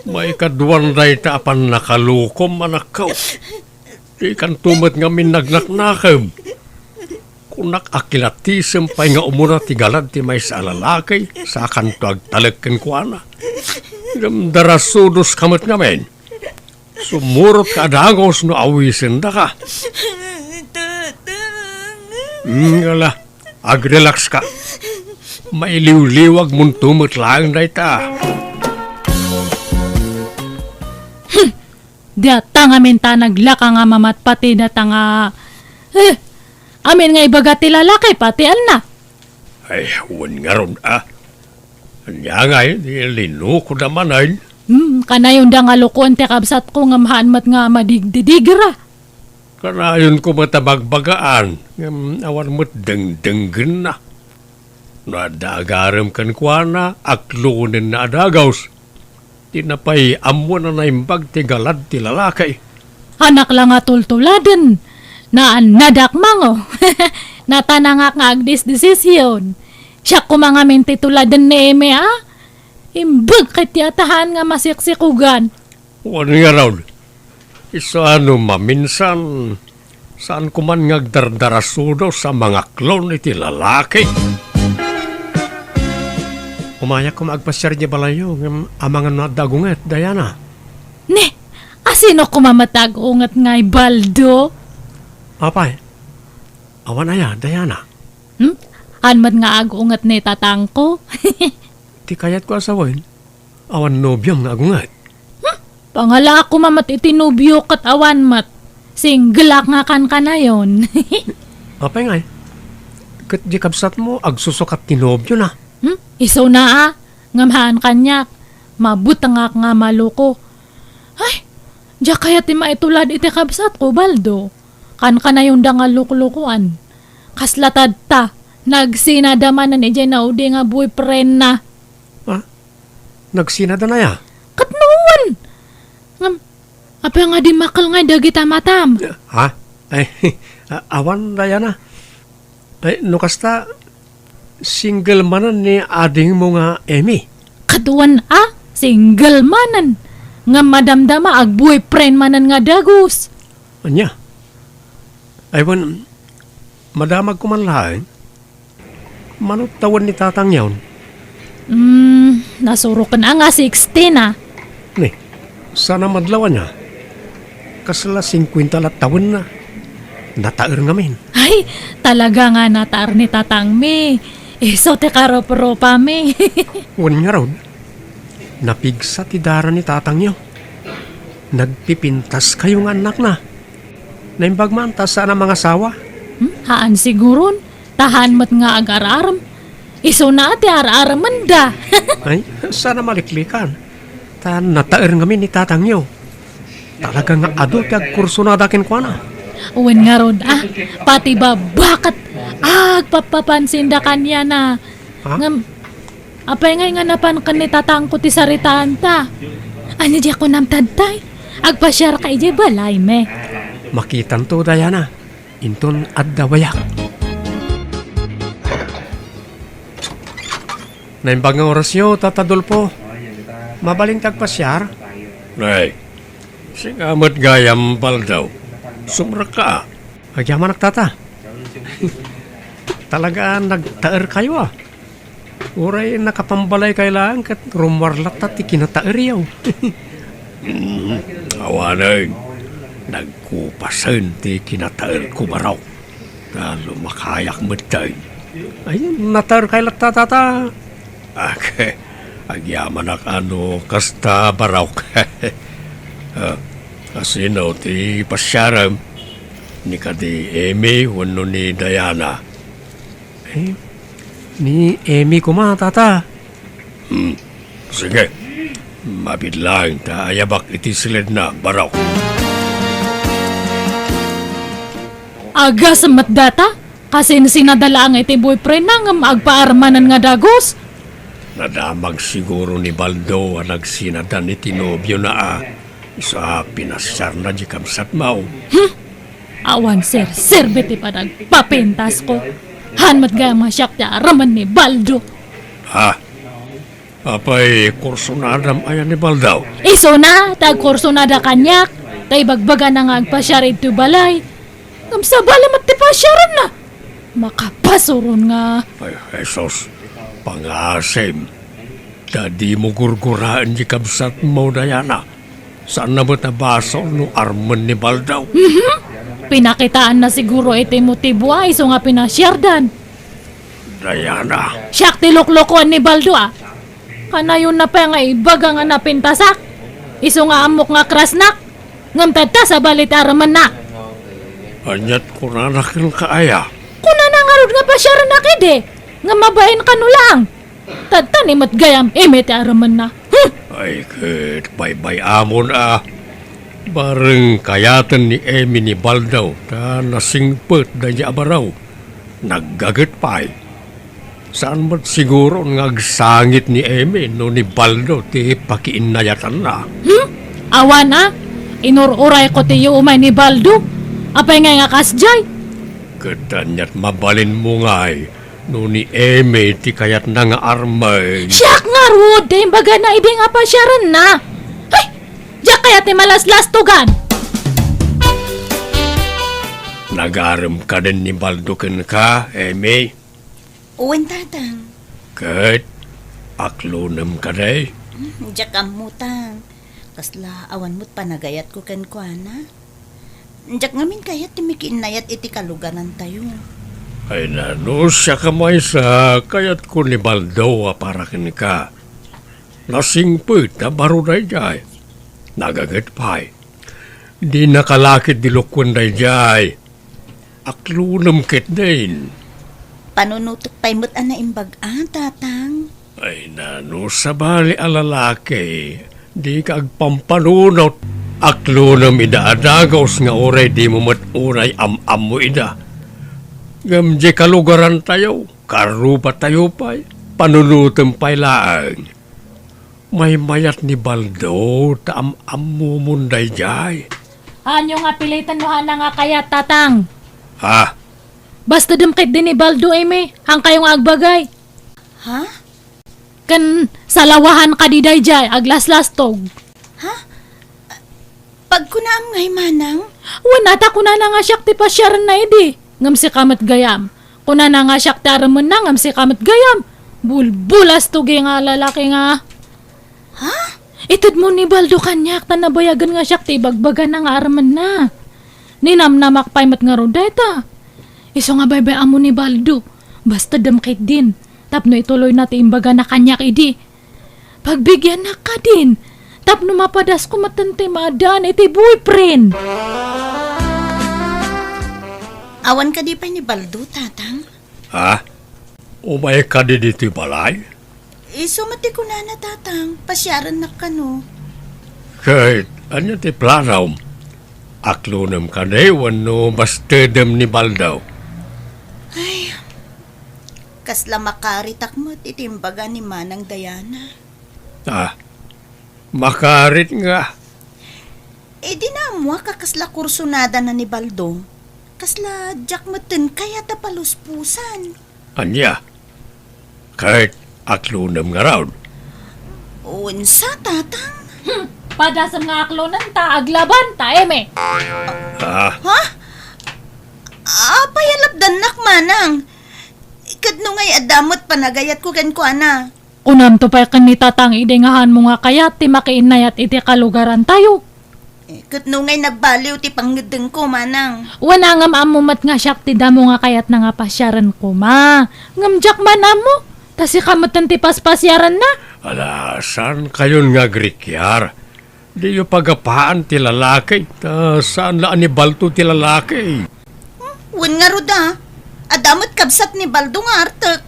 May kaduan day taapan nakalukom anakaw. Di kan tumat nga minagnaknakam. Kunak akilatisem pay nga umura ti galad ti may sa lalakay sa kanto agtalagken kuana. Darasudos kamat ngamen. Sumurot ka adangos no awisen da ka. Ngala, agrelax ka. May liw-liwag mong tumot lang day ta. Data nga minta naglaka nga mamat pati data nga... amin nga ibaga ti lalaki pati alna. Ay, huwan nga ron Anya nga lino ko naman ay. Kanayon da nga lukuan ti Kabsat ko nga mahanmat nga madigdidigra. Kanayon ko matabagbagaan. Awan mo't dengdenggen na. Nadagaram kan kuana, aklunin na adagaws. Tinapay amo na naimbag ti galad ti lalakay. Anak lang nga tultuladen. Naanadak mango. Natanangak nga agdis-desisyon. Siya kumangamin tituladen ni Eme Imbag kay tiyatahan nga masiksikugan. Wano nga raw. Iso ano maminsan, saan ko man ngagdardarasudo sa mga klon iti lalaki. Umayak ko magpasyar niya balayo amang nadagunget, Diana. Ne, asino kumamatag-ungat nga'y baldo? Apay, awan aya, Diana. Anmat nga agungat ni tatang ko. Ti kayat ko asawin, awan nobyam nga agunget. Pangala ako mamat itinubyo kat awan mat. Single nga kan ka na yon. Apay nga kat di Kabsat mo, agsusukat tinobyo na. Iso na ngamahan kanyak. Mabutangak nga maluko. Ay, diya kaya ti maitulad iti Kabsat ko, Baldo. Kan ka na yung dangal lukulukuan. Kaslatad ta. Nagsinadamanan ije na udi nga boyfriend na. Nagsinada na ya? Katnuwan! Apa nga di makal nga dagita matam. Ha? Ay, awan Diana. Ay, nukasta, single manan ni ading mo nga Amy. Kaduan single manan. Nga madamdama ag boyfriend manan nga dagus. Anya? Aywan, madamag ko man lahat. Manot tawan ni tatang yawn. Nasurukan nga 16 Ni, sana madlawan niya. Kasala 50 lat taon na. Nataer ngamin. Ay, talaga nga nataar ni tatang mi. Iso te karo-pro-pa mi. Wan nga raw. Napigsa ti dara ni tatang niyo. Nagpipintas kayong anak na. Naimbag man ta sana mga sawa. Haan siguron. Tahan mo't nga ag-araram. Iso na ati ar-araman da. Ay, sana maliklikan. Ta nataer ngamin ni tatang niyo. Talaga nga ado kag kurso na dakin kwa na. Uwan nga rod pati ba bakat agpapapansin da kanya na. Ha? Ngam, apay nga napan kan ni tatang ko ti saritaan ta. Ano di ako namtadtay? Agpasyar kay di balay me. Makitan to, Diana. Inton addawayak. Naimbang nga oras nyo, Tatadolpo. Mabaling tagpasyar? Nay, singamat gayam baldaw. Sumra ka. Agyaman nagtata. Talaga nagtaer kayo ah. Uray nakapambalay kailangan kat rumarlat at ikinataer yaw. Awanay, nagkupasan ti kinataer ko baraw. Kalo makayak matay. Ayun, nataer kay latata. Ake, agyaman ak ano kasta baraw. Kasino ti pasyaram ni kadi Amy wano ni Diana. Eh, ni Amy ko ma, tata. Sige, mabidlang ta ayabak iti silid na baraw. Aga sa matdata? Kasi sinadala ang iti boyfriend na nga agpaarmanan nga dagos. Nadamag siguro ni Baldo ang nagsinadan iti nobyo na sa pinasyar na di kamsat mau. Awan sir, beti pa nagpapintas ko. Hanmat ga masyak ti araman ni Baldo. Ha? Apay kurso na adam ayan ni Baldaw. Iso na, tagkurso na da kanyak. Tay bagbaga na nga agpasyar ito balay. Kamsa bala matipasyaran na. Makapasuron nga. Ay, Jesus, pangasim. Dadi mo gurguraan di kamsat mo, Diana. Saan na ba't nabaso no arman ni Baldaw? Pinakitaan na siguro iti motibo iso nga pinasyardan. Diana, Siyak ti loklokoan ni Baldo Kanayon na pa nga ibaga nga napintasak. Iso nga amok nga krasnak. Ngamtad ta sa balit araman na. anyat ko na nakil kaaya. Kuna na nga rod nga pasyaran na kede. Nga mabain ka no lang. Tadtanimot gayam ti araman na. Ay, kit, bay-bay amon Bareng kayatan ni Amy ni Baldaw ta nasingpet da niya abaraw. Naggagat pa'y. Saan ba't siguro ngagsangit ni Amy no ni Baldaw ti pakiinayatan na? Awan inururay ko tiyo umay ni Baldo. Apay nga kasjay. Katanyat mabalin mo nga'y no ni Amy ti kayat na nga armay. Siyak nga rod, imbaga na idi nga pasyaran na. Ay, diyak kaya ti malaslas tugan. Nagaram ka din ni Baldo ken ka, Amy. Uwan tatang. Kat, aklunam ka day. Diyak amutang. Kasla awan mo't panagayat ko ken kuana. Diyak ngamin kayat timikinayat iti kaluganan tayo. Ay nano siya kamay sa kayat ko ni Baldo para ken ka. Nasingpit na baro day jay. Nagagat pa'y. Di nakalakit dilukwan day jay. Aklunam kit din. Panunutok pa'y mo't ana imbagaan, tatang. Ay nano sa bali alalaki. Di ka agpampanunot. Aklunam idaadagos nga oray di mo matunay am-am mo ida. Gamje kalugaran tayo. Karupa tayo pa'y. Panunutom pa'y laang. May mayat ni Baldo ta am-am mo munday jay. Anyo nga pilitan mo na nga kaya tatang. Ha? Basta dumkit din ni Baldo hang kayong agbagay. Ha? Kan salawahan ka di day jay, aglas-lastog. Pag kunaam ngay manang, Wanata kuna na nga siyak ti pasyaran na idi. Ngam si kamat gayam. Kuna na nga siyak ti araman na ngam si kamat gayam. Bulbulas tugi nga lalaki nga. Ha? Itid mo ni Baldo kanyak ta nabayagan nga siyak ti bagbagan na nga araman na. Ninamnamak pa'y mat nga rodeta. Iso nga baybay amo ni Baldo. Basta damkit din. Tapno ituloy na ti imbaga na kanyak idi. Pagbigyan na ka din. Tapno mapadas ko matante madan iti boyfriend. awan ka di pa ni Baldo, tatang. Ha? Umay ka di dito balay? Sumati ko na tatang, pasyaran na ka no. Kahit anya ti planaw. Aklunam ka na wano bastedem ni Baldaw. Kasla makaritak mo titimbaga ni Manang Diana. Makarit nga. Di na mo kakasla kursunada na ni Baldo. Kasla jak meten kaya tapaluspusan. Anya? Kahit aklunam nga raw. Unsa tatang? Padasam nga aklonan ta aglaban ta eme. Payalapdan nak Manang. Kadno ngay adamot panagayat ko ken ko ana. Unam to pa kan ni tatang idengahan mo nga kayat ti makiinayat iti kalugaran tayo. Kadno ngay nagbaliw ti panggedeng ko Manang. Wana ngam amumat nga siyak ti damo nga kayat na nga pasyaran ko ma. Ngamjak man amo. Tasi kamutan ti paspasyaran na. Alasan kayon nga grikyar. Di yung pagapaan ti lalaki. Saan laan ni Balto ti lalaki? Wen nga ruda. Adamot kabsat ni Baldo nga artek.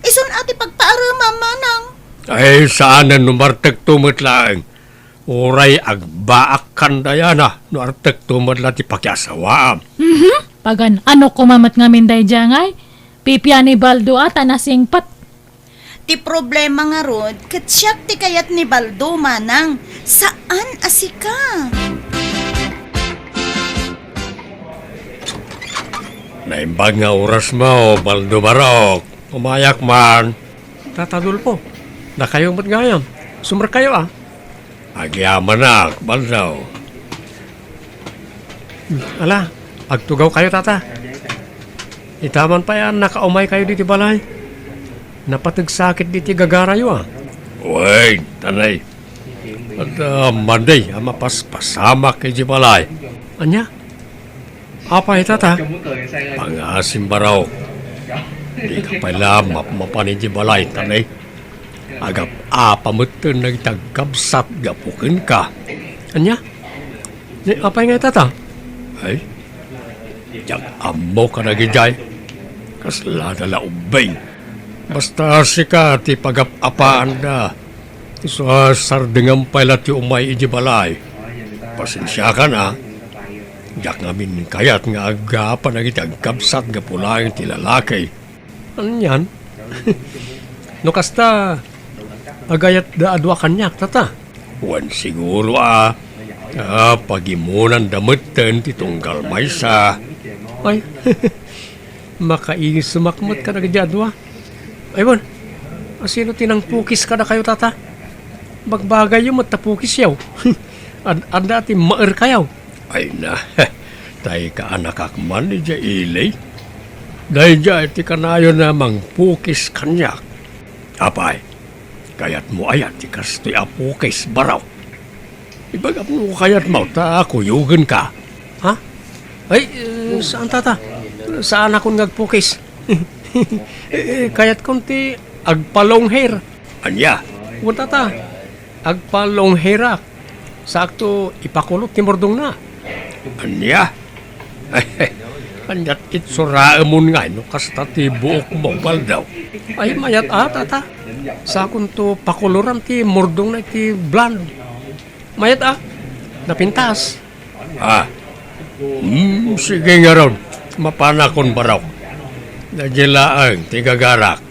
Isun ati pagpaarama Manang. Ay saan na numartag tumatlaang. Uray agbaak kandayana. No artag tumatla ti pakyasawaam. Pagan ano kumamat nga minday jangay. Pipya ni Baldo at anasingpat. Ti problema nga rod, katsyak ti kayat ni Baldo Manang. Saan asika? Naimbag nga oras mo, Baldo Barok. Umayak man. Tatadol po. Na kayo mat ngayam. Sumar kayo Agyaman na, Baldo. Ala, agtugaw kayo tata. Itaman pa yan, nakaumay kayo diti balay. Napatagsakit diti gagarayo Wait, tanay. At Monday, mapaspasama kay di balay. Anya? Apa tata? Pangasim baraw. Di ka pala mapanin di balay, tanay. Agap apamutun nagtagkabsat gapukin ka. Anya? Apa nga tata? Ay, jak amo ka nagijay. Kasla dala ubay. Basta sika ti pagapapaan da. Sa sardengam pala ti umay iji balay. Pasensya ka na. Jak ngamin kayat nga agapan na kitagkabsat nga pulayan ti lalaki. Ano yan? No kasta, agayat da adwa kanyak, tata. Wan siguro pagimunan damutan ti tunggal maysa. Ay, makaingis sumakmot ka na gadwa. Ay bon, sino tinang pukis ka na kayo, tata? Magbagay yung matapukis yaw. Anda ti maar kayaw. Ay na, tayo ka anak akman ni Jay Ilay. Dahil dyan ti kanayo namang pukis kanyak. Apay, kayat mo ayat ti kastoy apukis baraw. Ibagap mo kayat mo, ta kuyugan ka. Ha? Ay, saan tata? Saan akong nagpukis? Kayat konti agpalong hair. Anya? Huwag tata, agpalong hair sakto ipakulot ti mordong na. Anya? Anyat itsuraamun nga no kasta ti buok mo Baldaw. Ay mayat tata. Sakon to pakuluran ti mordong na ti blonde. Mayat napintas. Sige nga ron. Mapanakon baraw. Nagilaang ti gagarak.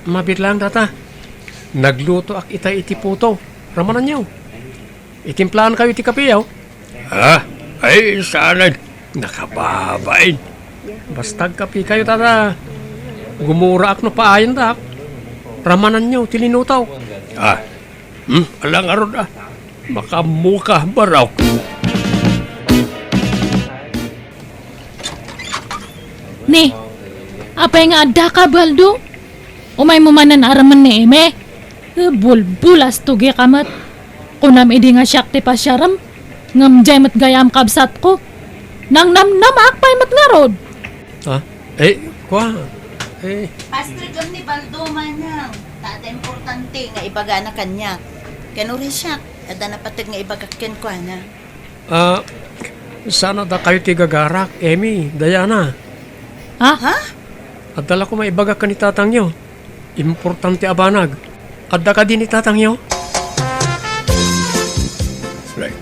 Mabit lang tata. Nagluto ak itay iti puto. Ramanan niyo. Itimplahan kayo ti kapiyaw. Ay sana nakababain. Bastag kapi kayo tata. Gumura ak no paayan tak. Ramanan niyo tilinutaw. Alang arod makamuka baraw. Ni, apay nga adda ka, Baldo? Umay mo manan araman ni Eme? Bulbulas tugi kamat. Kunam idi nga siyak ti pasyaram. Ngamjay mat gayam kabsat ko. Nang namnamak pay mat nga rod. Pastrigam ni Baldo Manang. Tata importante nga ibaga na kanya. Kanuri siya. Ada na patag nga ibagakyan ko na. Sana da kayo ti gagarak, Emi, Diana. Ha? At dala ko maibaga ka ni tatang nyo. Importante abanag. Adda ka din ni tatang nyo. Right.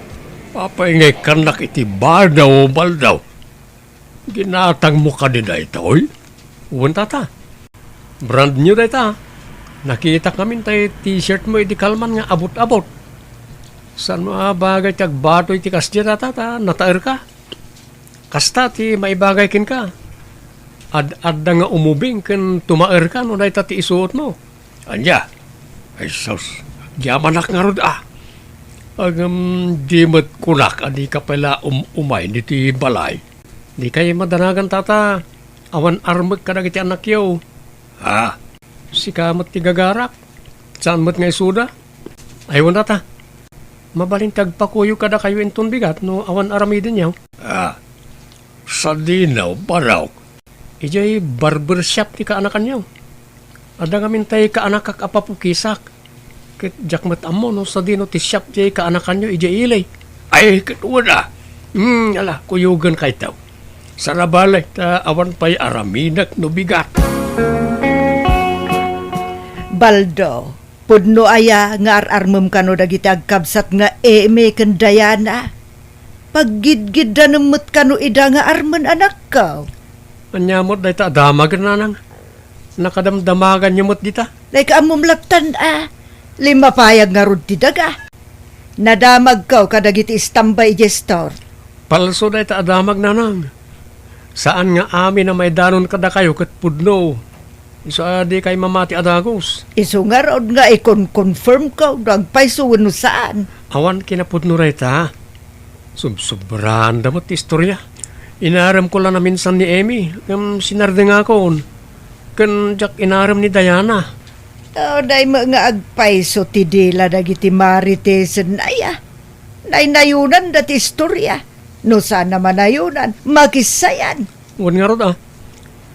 Papaingay kanak iti bardaw o baldaw. Ginatang mo ka din na ito, oy. Uwan tata. Brand new na ita. Nakita kami tayo t-shirt mo iti kalman nga abot-abot. San mga bagay tag bato iti kasya tata, nataer ka. Kasta ti maibagay kin ka. Ad-adda nga umubing ken tumaer ka no dahi ti isuot mo. Anya, ay sus, yamanak nga rod di mat kunak, adi ka pala umay niti balay. Di kayo madanagan tata, awan armag ka na iti anak yaw. Ha? Si kamot ti gagarak, saan mat nga isuda? Aywan tata, mabalin tagpakuyo kada kayo inton bigat no awan aramidin yaw. Sa dinaw, baraw. Ijay barbershop ti kaanakan niyo. Ada ngamin tayo kaanak kak apapukisak. Kit jakmat amo no sa dino ti shop ti kaanakan niyo ijay ilay. Ay, katuwa na. Ala, kuyugan kay tao. Sarabalay ta awan pa'y araminak no bigat. Baldo, pudno aya nga ararmem kano dagiti agkabsat nga eme ken Diana. Paggidgid da nemmet kano ida nga armen anak ka. Anyamot dahi ta damagan na nang. Nakadamdamagan niyo mot dita. Day ka amom laptan lima payag nga rod ti daga. Nadamag ka kadagiti istambay gestor. Palso dahi ta adamag na nang. Saan nga amin na may danon kada kayo kat pudno. Iso adi kay mamati adagos. Iso nga rod nga ikon-confirm ka nagpaysuwan no saan. Awan kinapudno ray ta. Subsobrahan damot ti istorya. Inaram ko lang na minsan ni Emmy. Sinarde nga ko. Kan jak inaram ni Diana. Day mga agpayso ti dila dagiti maritesen aya. Naynayunan dati istorya. No sana manayunan, makisayan. Huwag nga rod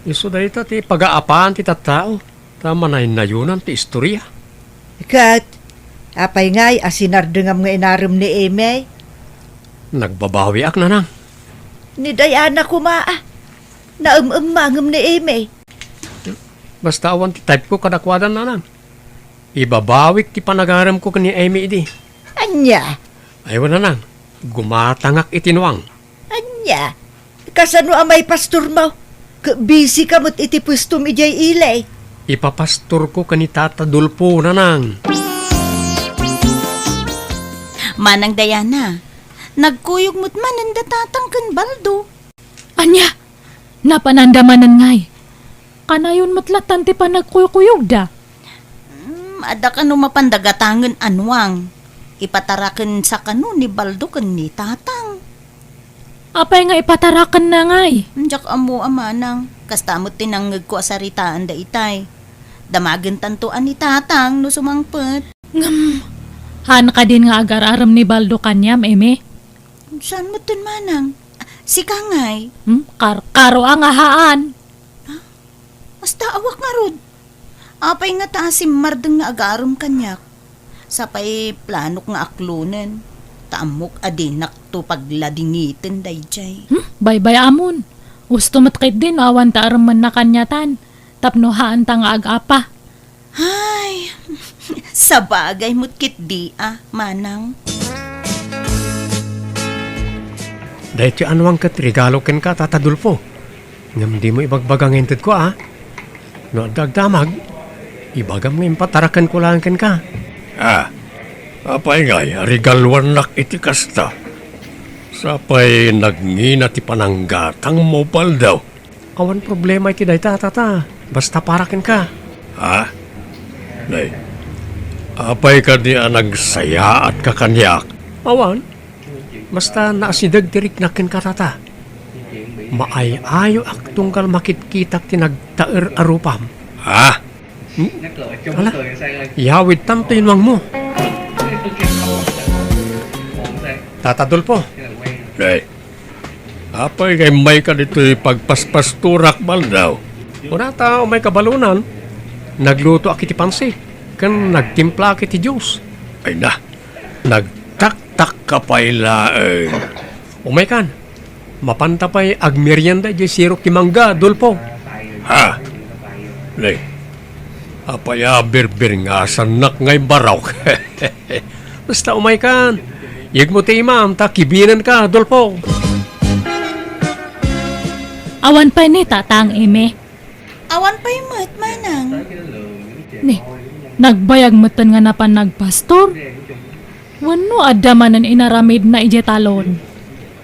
Iso dahi ta ti pag-aapaan ti tattao. Tama na inayunan ti istorya. Kat, apay ngay asinardengam nga inaram ni Emmy. Nagbabawi ak na nang. Ni Diana kumaa. Naumangam ni Emmy. Basta awan ti type ko kadakwadan na nang. Ibabawik ti panagaram ko kani Amy idi. Anya? Aywan na nang. Gumatangak itinuang. Anya? Kasano amay pastor mo? Busy ka mo't iti pwestom ijay ilay. Ipapastor ko kani Tata Dulpo na nang. Manang Diana, nagkuyog mo't manan datatang kan baldo. Anya, napanandamanan ngay. Kanayon matlatan ti pa nagkuyog da. Ada ka no mapandagatangan anwang. Ipatarakan sa kano ni baldo kan ni tatang. Apay nga ipatarakan na ngay. Diyak amo amanang, kastamot tinangag ko asaritaan da itay. Damagan tantuan ni tatang no sumangpet. Han ka din nga agar-aram ni Baldo kanyam, Eme. Saan mo tin manang? Si Kangay. Karo ang ahaan. Basta awak nga rod. Apay nga taasim mardeng nga agarom kanyak. Sapay planok nga aklunan. Taamok adinak to pagladingitin dayjay. Bye-bye amon. Gusto matkit din awan ta araman na kanyatan. Tapnohaan ta nga agapa. Ay, sa bagay mo't kit di manang. Dahil ti anwang kat regalo ken ka Tata Dulpo. Ngam di mo ibagbagang hinted ko No dagdamag, ibagam nga impatarakan ko lang ken ka. Apay ngay, regalwan nak iti kasta. Sapay nagngina ti pananggatang mobile daw. Awan problema iti day tata. Basta parakin ka. Day, apay ka di nagsaya at kakanyak. Awan, basta naasidag tirik nakin ka tata. Maay-ayo ak tunggal makitkitak ti nagtaer arupam. Ala, yawid tam to yunwang mo. Tata Dulpo. Day, apay kay may ka dito pagpaspasturak baldaw. Una tao may kabalunan, nagluto akiti pansit, kan nagtimpla akiti juice. Ay na, nagtaktak ka pala umay kan, mapantapay agmerienda di sirok ti mangga, Dulpo. Nay, apaya birbir nga sanak ngay barok. Basta umay kan. Yag mo ti imam, ta kibinan ka, Dolpo. Awan pa ni tatang eme. Awan pa yung mat, manang. Ni, nagbayag matan nga napan nagpastor. Wano adamanan inaramid na ijetalon.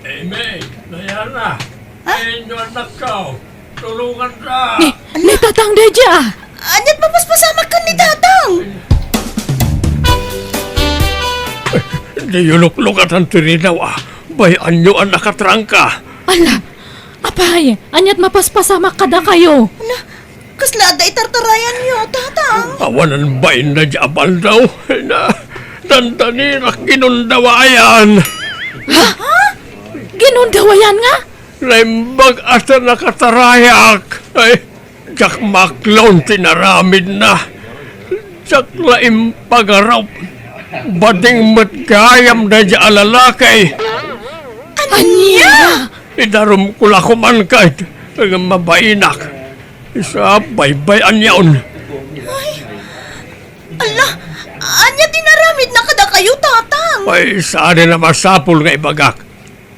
May, Nayana. Inyo anak ko. Tulungan ka. Ni tatang deja. Anyat mapaspasama ka ni tatang. Di yulok-lukat ang tirinaw ah. Bayan nyo ang nakatrangka. Ala, apay, anyat mapaspasama kada kayo. Kasla da itartarayan niyo, tatang. Awanan bayin na jabal daw. Na, dandanirak ginundawayan. Ginundawayan nga. Laimbag asa nakatarayak. Ay, jak maklon tinaramid na. Jak laim pagarap. Bading matgayam na dya alalakay. Anya? Idarum kula kuman kahit ang mabainak. Isa baybayan yaon. Ala, anya dinaramid na kada kayo, tatang. Ay, saan na masapul nga ibagak.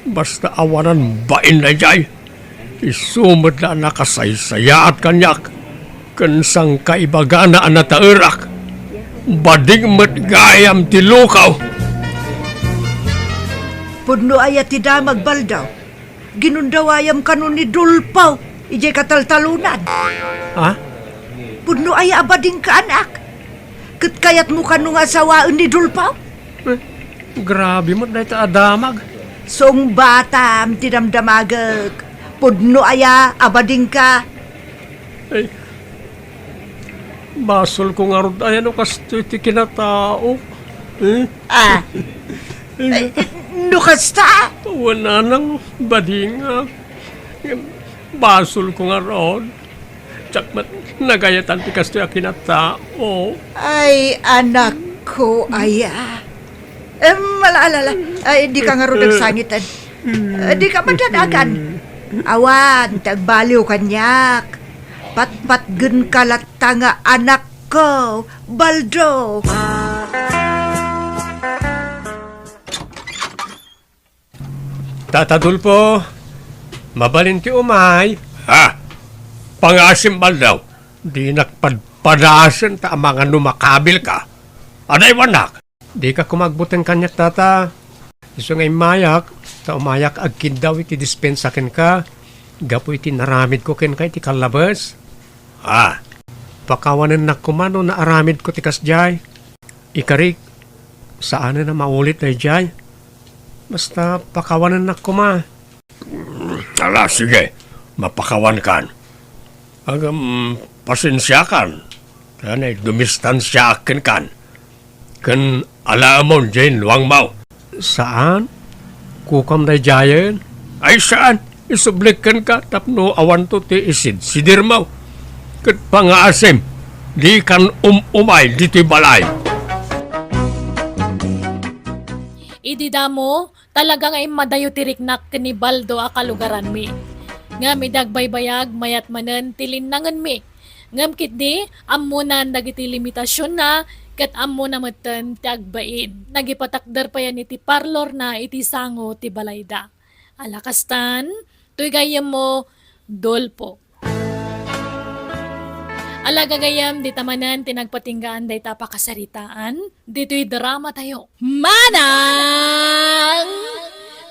Basta awanan bain na jay. Isumad na nakasaysaya at kanyak. Kansang kaibagana ang natairak. Bading matgayam ti lukaw. Pudno aya ti damag baldaw. Ginundawayam kanu ni Dulpaw. Ije kataltalunan. Ha? Pudno aya abading ka anak. Kat kayat mo kanu nga asawaan ni Dulpaw. Grabe mo na ito adamag. Song batam tinamdamagag. Pudno aya abading ka. Ay, basol ko nga ron ayan o kasto iti kinatao. Ah. Nukasta. Wala nang badinga. Basol ko nga ron. Tsak mat nagayatan ti kasto yung kinatao. Ay, anak ko, aya. Malaalala. Ay, di ka nga rin nagsangitan. Di ka madadagan. Awan, tagbaliw kanyak. Pat-pat-gun kalata nga anak ko, Baldo. Tatadul po. Mabalin ti umay. Ha? Pangasim baldaw. Di nakpadpadasan ta mga numakabil ka. Aday wanak. Di ka kumagbutin kanyak tata. Iso ngay mayak. Ta umayak agkin daw iti dispensakin ka. Gapo iti naramid ko ken kay iti kalabas. Ha? Pakawanan na kumano na aramid ko ti kasjay. Ikarik. Saan na maulit na jay? Basta pakawanan na kuma. Ala, sige. Mapakawan kan. Agam pasensya kan. Kanay dumistansya akin kan. Kan alamon dyan luang mau. Saan? Kukam na jayan? Ay saan? Isublikan ka tapno awan to ti isid. Sidir mau. Kat pangaasim. Di kan umay diti balay. Idida mo, talaga nga madayo tiriknak ni Baldo a kalugaran mi. Nga mi dagbaybayag mayat manen tilinangan mi. Ngam kit di, amunan dagiti limitasyon na, kat ammo na matan ti agbaid. Nagipatakdar pa yan iti parlor na iti sango ti balayda. Alakastan, tuy gayam mo, Dolpo. Alaga gayam, di tamanan, tinagpatinggaan day tapakasaritaan, dito'y drama tayo. Manang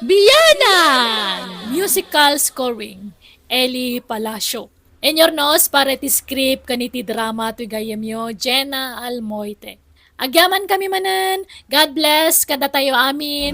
Biyanan! Musical scoring, Eli Palacio. Enyornos, para ti script kaniti drama to'y gayam yo, Jenna Almoite. Agyaman kami manan, God bless, kada tayo amin.